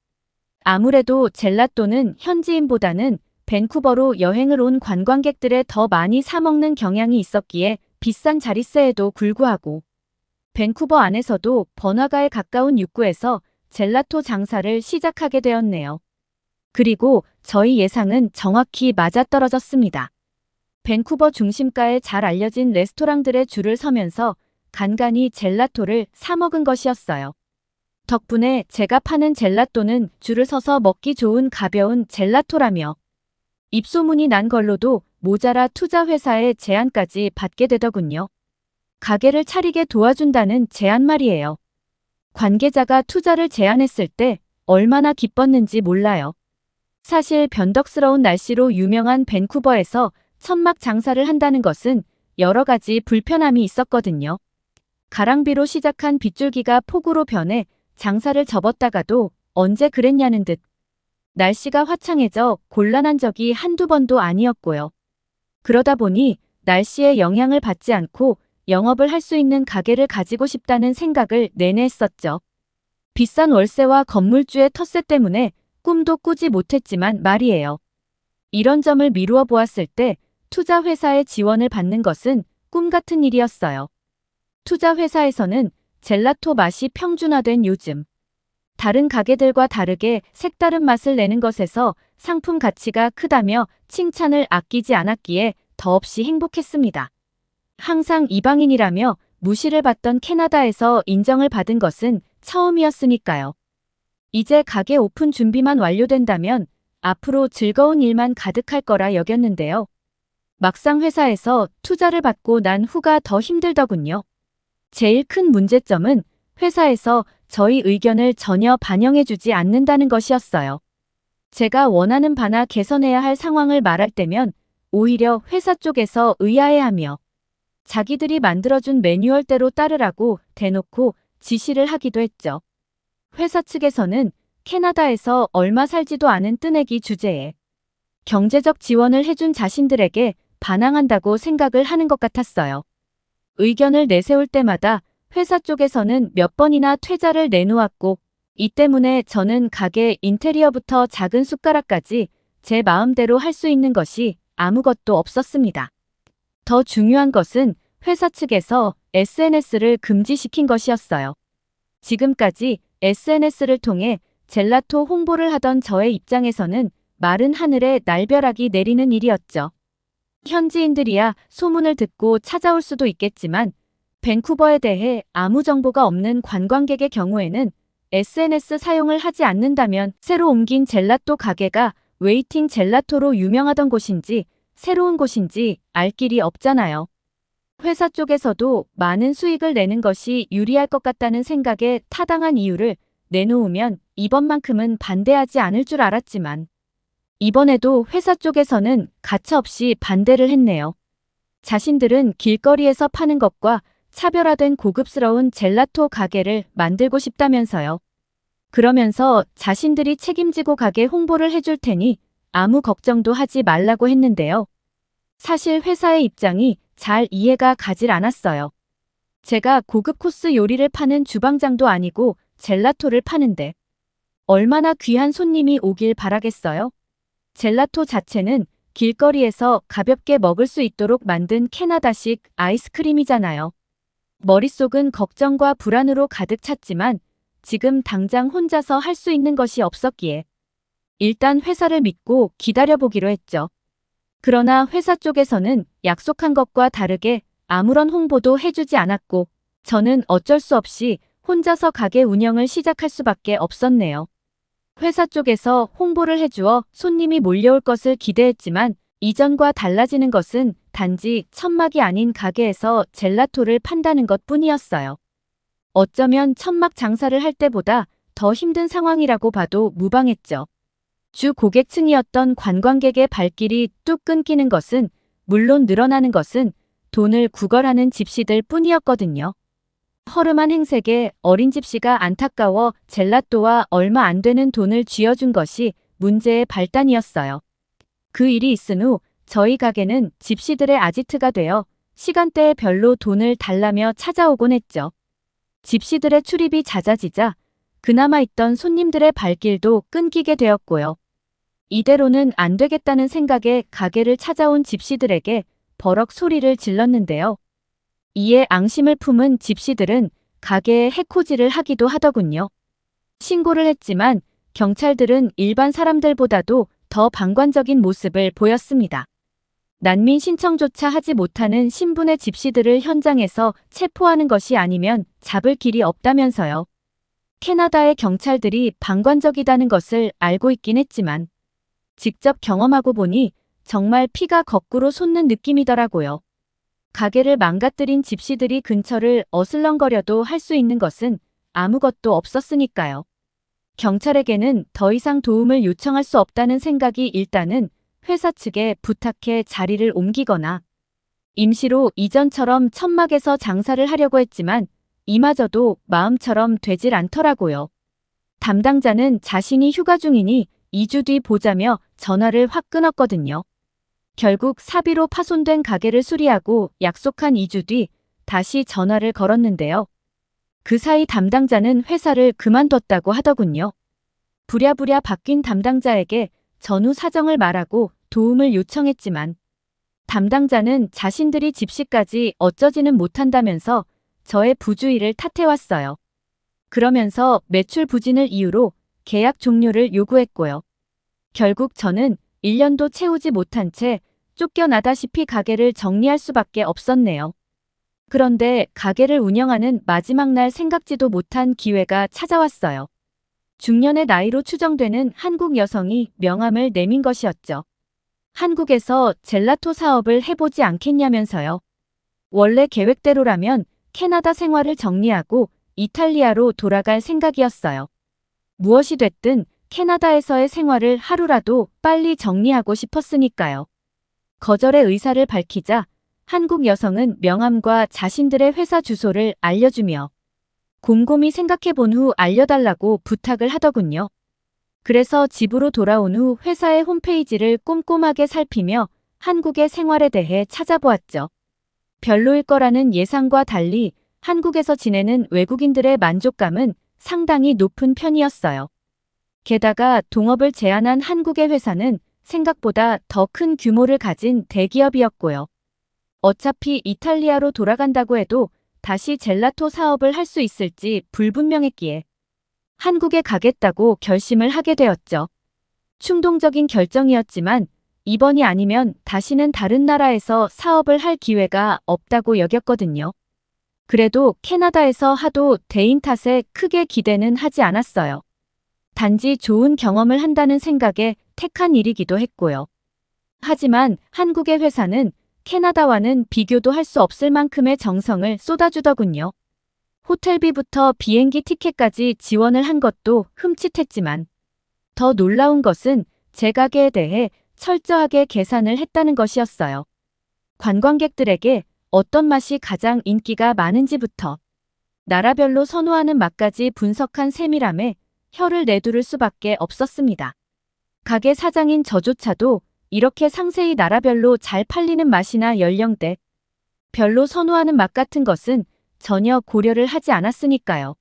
아무래도 젤라또는 현지인보다는 밴쿠버로 여행을 온 관광객들에 더 많이 사 먹는 경향이 있었기에 비싼 자릿세에도 불구하고 밴쿠버 안에서도 번화가에 가까운 육구에서 젤라토 장사를 시작하게 되었네요. 그리고 저희 예상은 정확히 맞아떨어졌습니다. 밴쿠버 중심가에 잘 알려진 레스토랑들의 줄을 서면서 간간히 젤라토를 사 먹은 것이었어요. 덕분에 제가 파는 젤라또는 줄을 서서 먹기 좋은 가벼운 젤라토라며 입소문이 난 걸로도 모자라 투자회사의 제안까지 받게 되더군요. 가게를 차리게 도와준다는 제안 말이에요. 관계자가 투자를 제안했을 때 얼마나 기뻤는지 몰라요. 사실 변덕스러운 날씨로 유명한 밴쿠버에서 천막 장사를 한다는 것은 여러 가지 불편함이 있었거든요. 가랑비로 시작한 빗줄기가 폭우로 변해 장사를 접었다가도 언제 그랬냐는 듯 날씨가 화창해져 곤란한 적이 한두 번도 아니었고요. 그러다 보니 날씨에 영향을 받지 않고 영업을 할 수 있는 가게를 가지고 싶다는 생각을 내내 했었죠. 비싼 월세와 건물주의 텃세 때문에 꿈도 꾸지 못했지만 말이에요. 이런 점을 미루어 보았을 때 투자회사의 지원을 받는 것은 꿈 같은 일이었어요. 투자회사에서는 젤라토 맛이 평준화된 요즘 다른 가게들과 다르게 색다른 맛을 내는 것에서 상품 가치가 크다며 칭찬을 아끼지 않았기에 더없이 행복했습니다. 항상 이방인이라며 무시를 받던 캐나다에서 인정을 받은 것은 처음이었으니까요. 이제 가게 오픈 준비만 완료된다면 앞으로 즐거운 일만 가득할 거라 여겼는데요. 막상 회사에서 투자를 받고 난 후가 더 힘들더군요. 제일 큰 문제점은 회사에서 저희 의견을 전혀 반영해주지 않는다는 것이었어요. 제가 원하는 바나 개선해야 할 상황을 말할 때면 오히려 회사 쪽에서 의아해하며 자기들이 만들어준 매뉴얼대로 따르라고 대놓고 지시를 하기도 했죠. 회사 측에서는 캐나다에서 얼마 살지도 않은 뜨내기 주제에 경제적 지원을 해준 자신들에게 반항한다고 생각을 하는 것 같았어요. 의견을 내세울 때마다 회사 쪽에서는 몇 번이나 퇴짜를 내놓았고 이 때문에 저는 가게 인테리어부터 작은 숟가락까지 제 마음대로 할 수 있는 것이 아무것도 없었습니다. 더 중요한 것은 회사 측에서 SNS를 금지시킨 것이었어요. 지금까지 SNS를 통해 젤라토 홍보를 하던 저의 입장에서는 마른 하늘에 날벼락이 내리는 일이었죠. 현지인들이야 소문을 듣고 찾아올 수도 있겠지만 밴쿠버에 대해 아무 정보가 없는 관광객의 경우에는 SNS 사용을 하지 않는다면 새로 옮긴 젤라또 가게가 웨이팅 젤라토로 유명하던 곳인지 새로운 곳인지 알 길이 없잖아요. 회사 쪽에서도 많은 수익을 내는 것이 유리할 것 같다는 생각에 타당한 이유를 내놓으면 이번만큼은 반대하지 않을 줄 알았지만 이번에도 회사 쪽에서는 가차없이 반대를 했네요. 자신들은 길거리에서 파는 것과 차별화된 고급스러운 젤라토 가게를 만들고 싶다면서요. 그러면서 자신들이 책임지고 가게 홍보를 해줄 테니 아무 걱정도 하지 말라고 했는데요. 사실 회사의 입장이 잘 이해가 가질 않았어요. 제가 고급 코스 요리를 파는 주방장도 아니고 젤라토를 파는데 얼마나 귀한 손님이 오길 바라겠어요? 젤라토 자체는 길거리에서 가볍게 먹을 수 있도록 만든 캐나다식 아이스크림이잖아요. 머릿속은 걱정과 불안으로 가득 찼지만 지금 당장 혼자서 할 수 있는 것이 없었기에 일단 회사를 믿고 기다려보기로 했죠. 그러나 회사 쪽에서는 약속한 것과 다르게 아무런 홍보도 해주지 않았고 저는 어쩔 수 없이 혼자서 가게 운영을 시작할 수밖에 없었네요. 회사 쪽에서 홍보를 해주어 손님이 몰려올 것을 기대했지만 이전과 달라지는 것은 단지 천막이 아닌 가게에서 젤라토를 판다는 것 뿐이었어요. 어쩌면 천막 장사를 할 때보다 더 힘든 상황이라고 봐도 무방했죠. 주 고객층이었던 관광객의 발길이 뚝 끊기는 것은 물론 늘어나는 것은 돈을 구걸하는 집시들 뿐이었거든요. 허름한 행색에 어린 집시가 안타까워 젤라또와 얼마 안 되는 돈을 쥐어준 것이 문제의 발단이었어요. 그 일이 있은 후 저희 가게는 집시들의 아지트가 되어 시간대에 별로 돈을 달라며 찾아오곤 했죠. 집시들의 출입이 잦아지자 그나마 있던 손님들의 발길도 끊기게 되었고요. 이대로는 안 되겠다는 생각에 가게를 찾아온 집시들에게 버럭 소리를 질렀는데요. 이에 앙심을 품은 집시들은 가게에 해코지를 하기도 하더군요. 신고를 했지만 경찰들은 일반 사람들보다도 더 방관적인 모습을 보였습니다. 난민 신청조차 하지 못하는 신분의 집시들을 현장에서 체포하는 것이 아니면 잡을 길이 없다면서요. 캐나다의 경찰들이 방관적이다는 것을 알고 있긴 했지만 직접 경험하고 보니 정말 피가 거꾸로 솟는 느낌이더라고요. 가게를 망가뜨린 집시들이 근처를 어슬렁거려도 할 수 있는 것은 아무것도 없었으니까요. 경찰에게는 더 이상 도움을 요청할 수 없다는 생각이 일단은 회사 측에 부탁해 자리를 옮기거나 임시로 이전처럼 천막에서 장사를 하려고 했지만 이마저도 마음처럼 되질 않더라고요. 담당자는 자신이 휴가 중이니 2주 뒤 보자며 전화를 확 끊었거든요. 결국 사비로 파손된 가게를 수리하고 약속한 2주 뒤 다시 전화를 걸었는데요. 그 사이 담당자는 회사를 그만뒀다고 하더군요. 부랴부랴 바뀐 담당자에게 전후 사정을 말하고 도움을 요청했지만 담당자는 자신들이 집시까지 어쩌지는 못한다면서 저의 부주의를 탓해왔어요. 그러면서 매출 부진을 이유로 계약 종료를 요구했고요. 결국 저는 1년도 채우지 못한 채 쫓겨나다시피 가게를 정리할 수밖에 없었네요. 그런데 가게를 운영하는 마지막 날 생각지도 못한 기회가 찾아왔어요. 중년의 나이로 추정되는 한국 여성이 명함을 내민 것이었죠. 한국에서 젤라토 사업을 해보지 않겠냐면서요. 원래 계획대로라면 캐나다 생활을 정리하고 이탈리아로 돌아갈 생각이었어요. 무엇이 됐든 캐나다에서의 생활을 하루라도 빨리 정리하고 싶었으니까요. 거절의 의사를 밝히자 한국 여성은 명함과 자신들의 회사 주소를 알려주며 곰곰이 생각해본 후 알려달라고 부탁을 하더군요. 그래서 집으로 돌아온 후 회사의 홈페이지를 꼼꼼하게 살피며 한국의 생활에 대해 찾아보았죠. 별로일 거라는 예상과 달리 한국에서 지내는 외국인들의 만족감은 상당히 높은 편이었어요. 게다가 동업을 제안한 한국의 회사는 생각보다 더 큰 규모를 가진 대기업이었고요. 어차피 이탈리아로 돌아간다고 해도 다시 젤라토 사업을 할 수 있을지 불분명했기에 한국에 가겠다고 결심을 하게 되었죠. 충동적인 결정이었지만 이번이 아니면 다시는 다른 나라에서 사업을 할 기회가 없다고 여겼거든요. 그래도 캐나다에서 하도 대인 탓에 크게 기대는 하지 않았어요. 단지 좋은 경험을 한다는 생각에 택한 일이기도 했고요. 하지만 한국의 회사는 캐나다와는 비교도 할 수 없을 만큼의 정성을 쏟아주더군요. 호텔비부터 비행기 티켓까지 지원을 한 것도 흠칫했지만 더 놀라운 것은 제 가게에 대해 철저하게 계산을 했다는 것이었어요. 관광객들에게 어떤 맛이 가장 인기가 많은지부터 나라별로 선호하는 맛까지 분석한 세밀함에 혀를 내두를 수밖에 없었습니다. 가게 사장인 저조차도 이렇게 상세히 나라별로 잘 팔리는 맛이나 연령대, 별로 선호하는 맛 같은 것은 전혀 고려를 하지 않았으니까요.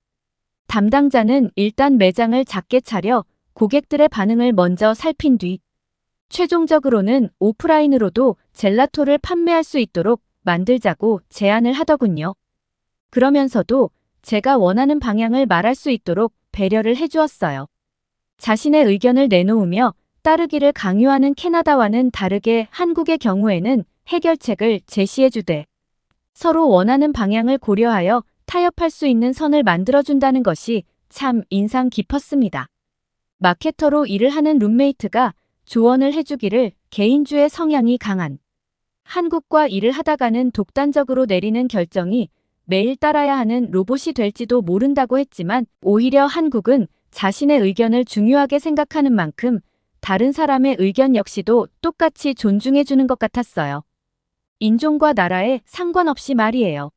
담당자는 일단 매장을 작게 차려 고객들의 반응을 먼저 살핀 뒤 최종적으로는 오프라인으로도 젤라토를 판매할 수 있도록 만들자고 제안을 하더군요. 그러면서도 제가 원하는 방향을 말할 수 있도록 배려를 해주었어요. 자신의 의견을 내놓으며 따르기를 강요하는 캐나다와는 다르게 한국의 경우에는 해결책을 제시해주되 서로 원하는 방향을 고려하여 타협할 수 있는 선을 만들어준다는 것이 참 인상 깊었습니다. 마케터로 일을 하는 룸메이트가 조언을 해주기를 개인주의 성향이 강한 한국과 일을 하다가는 독단적으로 내리는 결정이 매일 따라야 하는 로봇이 될지도 모른다고 했지만 오히려 한국은 자신의 의견을 중요하게 생각하는 만큼 다른 사람의 의견 역시도 똑같이 존중해주는 것 같았어요. 인종과 나라에 상관없이 말이에요.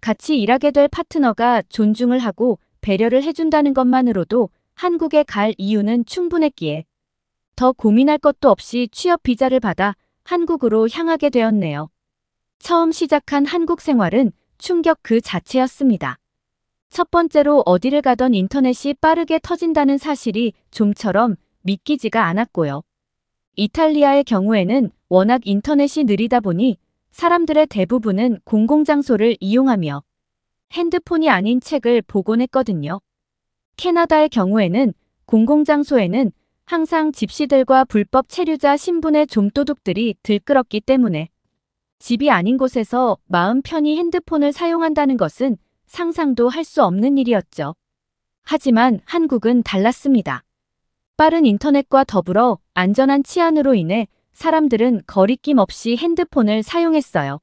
같이 일하게 될 파트너가 존중을 하고 배려를 해준다는 것만으로도 한국에 갈 이유는 충분했기에 더 고민할 것도 없이 취업 비자를 받아 한국으로 향하게 되었네요. 처음 시작한 한국 생활은 충격 그 자체였습니다. 첫 번째로 어디를 가던 인터넷이 빠르게 터진다는 사실이 좀처럼 믿기지가 않았고요. 이탈리아의 경우에는 워낙 인터넷이 느리다 보니 사람들의 대부분은 공공장소를 이용하며 핸드폰이 아닌 책을 보곤 했거든요. 캐나다의 경우에는 공공장소에는 항상 집시들과 불법 체류자 신분의 좀도둑들이 들끓었기 때문에 집이 아닌 곳에서 마음 편히 핸드폰을 사용한다는 것은 상상도 할 수 없는 일이었죠. 하지만 한국은 달랐습니다. 빠른 인터넷과 더불어 안전한 치안으로 인해 사람들은 거리낌 없이 핸드폰을 사용했어요.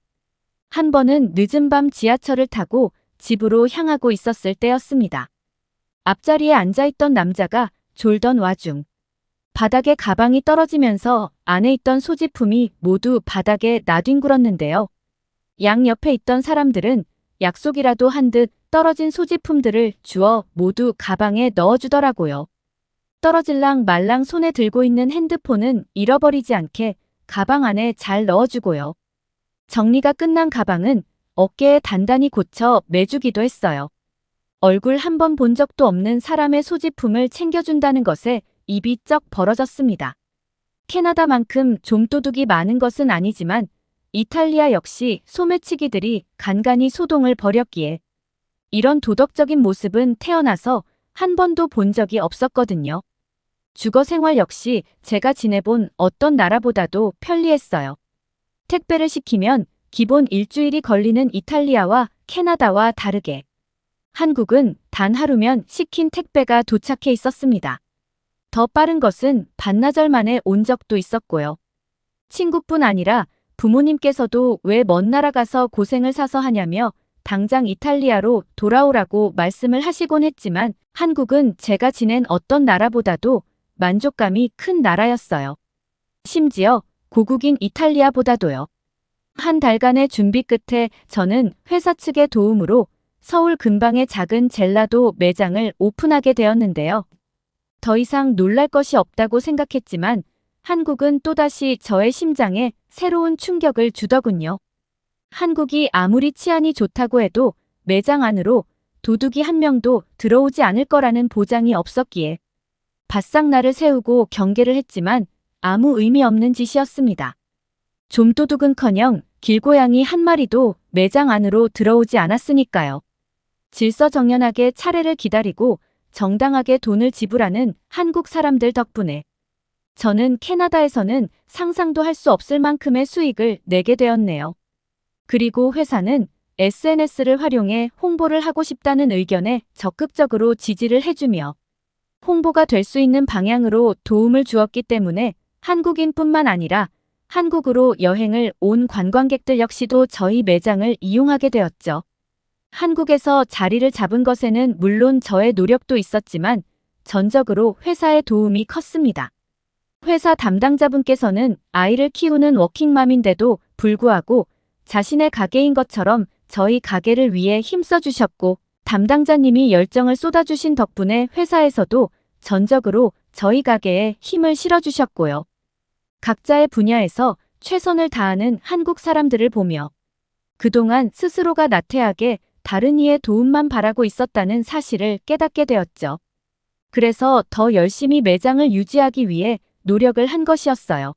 한 번은 늦은 밤 지하철을 타고 집으로 향하고 있었을 때였습니다. 앞자리에 앉아있던 남자가 졸던 와중 바닥에 가방이 떨어지면서 안에 있던 소지품이 모두 바닥에 나뒹굴었는데요. 양옆에 있던 사람들은 약속이라도 한 듯 떨어진 소지품들을 주워 모두 가방에 넣어주더라고요. 떨어질랑 말랑 손에 들고 있는 핸드폰은 잃어버리지 않게 가방 안에 잘 넣어주고요. 정리가 끝난 가방은 어깨에 단단히 고쳐 매주기도 했어요. 얼굴 한 번 본 적도 없는 사람의 소지품을 챙겨준다는 것에 입이 쩍 벌어졌습니다. 캐나다만큼 좀도둑이 많은 것은 아니지만 이탈리아 역시 소매치기들이 간간히 소동을 벌였기에 이런 도덕적인 모습은 태어나서 한 번도 본 적이 없었거든요. 주거 생활 역시 제가 지내본 어떤 나라보다도 편리했어요. 택배를 시키면 기본 일주일이 걸리는 이탈리아와 캐나다와 다르게 한국은 단 하루면 시킨 택배가 도착해 있었습니다. 더 빠른 것은 반나절 만에 온 적도 있었고요. 친구뿐 아니라 부모님께서도 왜 먼 나라 가서 고생을 사서 하냐며 당장 이탈리아로 돌아오라고 말씀을 하시곤 했지만 한국은 제가 지낸 어떤 나라보다도 만족감이 큰 나라였어요. 심지어 고국인 이탈리아보다도요. 한 달간의 준비 끝에 저는 회사 측의 도움으로 서울 근방의 작은 젤라도 매장을 오픈하게 되었는데요. 더 이상 놀랄 것이 없다고 생각했지만 한국은 또다시 저의 심장에 새로운 충격을 주더군요. 한국이 아무리 치안이 좋다고 해도 매장 안으로 도둑이 한 명도 들어오지 않을 거라는 보장이 없었기에 바싹 날을 세우고 경계를 했지만 아무 의미 없는 짓이었습니다. 좀도둑은커녕 길고양이 한 마리도 매장 안으로 들어오지 않았으니까요. 질서정연하게 차례를 기다리고 정당하게 돈을 지불하는 한국 사람들 덕분에 저는 캐나다에서는 상상도 할 수 없을 만큼의 수익을 내게 되었네요. 그리고 회사는 SNS를 활용해 홍보를 하고 싶다는 의견에 적극적으로 지지를 해주며 홍보가 될 수 있는 방향으로 도움을 주었기 때문에 한국인뿐만 아니라 한국으로 여행을 온 관광객들 역시도 저희 매장을 이용하게 되었죠. 한국에서 자리를 잡은 것에는 물론 저의 노력도 있었지만 전적으로 회사의 도움이 컸습니다. 회사 담당자분께서는 아이를 키우는 워킹맘인데도 불구하고 자신의 가게인 것처럼 저희 가게를 위해 힘써주셨고 담당자님이 열정을 쏟아주신 덕분에 회사에서도 전적으로 저희 가게에 힘을 실어주셨고요. 각자의 분야에서 최선을 다하는 한국 사람들을 보며 그동안 스스로가 나태하게 다른 이의 도움만 바라고 있었다는 사실을 깨닫게 되었죠. 그래서 더 열심히 매장을 유지하기 위해 노력을 한 것이었어요.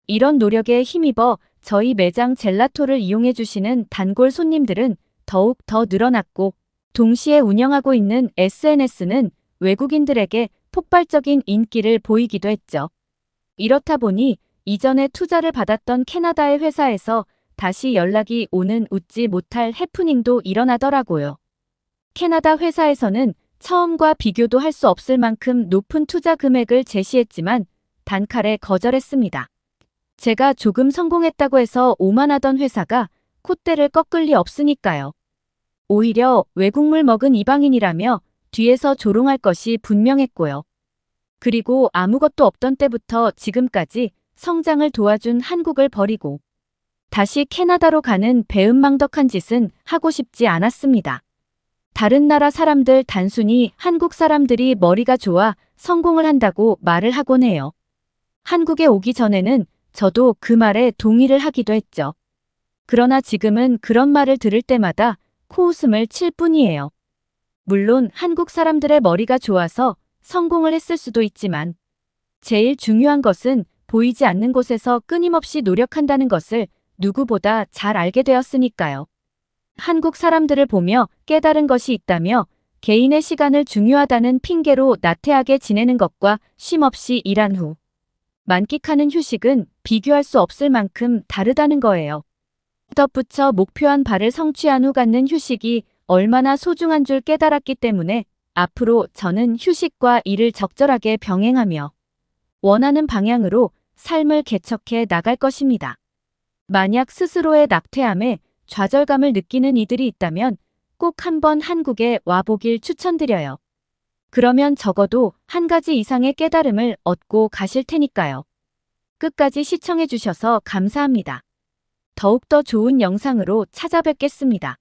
이런 노력에 힘입어 저희 매장 젤라토를 이용해 주시는 단골 손님들은 더욱 더 늘어났고 동시에 운영하고 있는 SNS는 외국인들에게 폭발적인 인기를 보이기도 했죠. 이렇다 보니 이전에 투자를 받았던 캐나다의 회사에서 다시 연락이 오는 웃지 못할 해프닝도 일어나더라고요. 캐나다 회사에서는 처음과 비교도 할 수 없을 만큼 높은 투자 금액을 제시했지만 단칼에 거절했습니다. 제가 조금 성공했다고 해서 오만하던 회사가 콧대를 꺾을 리 없으니까요. 오히려 외국물 먹은 이방인이라며 뒤에서 조롱할 것이 분명했고요. 그리고 아무것도 없던 때부터 지금까지 성장을 도와준 한국을 버리고 다시 캐나다로 가는 배은망덕한 짓은 하고 싶지 않았습니다. 다른 나라 사람들 단순히 한국 사람들이 머리가 좋아 성공을 한다고 말을 하곤 해요. 한국에 오기 전에는 저도 그 말에 동의를 하기도 했죠. 그러나 지금은 그런 말을 들을 때마다 코웃음을 칠 뿐이에요. 물론 한국 사람들의 머리가 좋아서 성공을 했을 수도 있지만 제일 중요한 것은 보이지 않는 곳에서 끊임없이 노력한다는 것을 누구보다 잘 알게 되었으니까요. 한국 사람들을 보며 깨달은 것이 있다며 개인의 시간을 중요하다는 핑계로 나태하게 지내는 것과 쉼없이 일한 후 만끽하는 휴식은 비교할 수 없을 만큼 다르다는 거예요. 덧붙여 목표한 바를 성취한 후 갖는 휴식이 얼마나 소중한 줄 깨달았기 때문에 앞으로 저는 휴식과 일을 적절하게 병행하며 원하는 방향으로 삶을 개척해 나갈 것입니다. 만약 스스로의 낙태함에 좌절감을 느끼는 이들이 있다면 꼭 한번 한국에 와보길 추천드려요. 그러면 적어도 한 가지 이상의 깨달음을 얻고 가실 테니까요. 끝까지 시청해 주셔서 감사합니다. 더욱더 좋은 영상으로 찾아뵙겠습니다.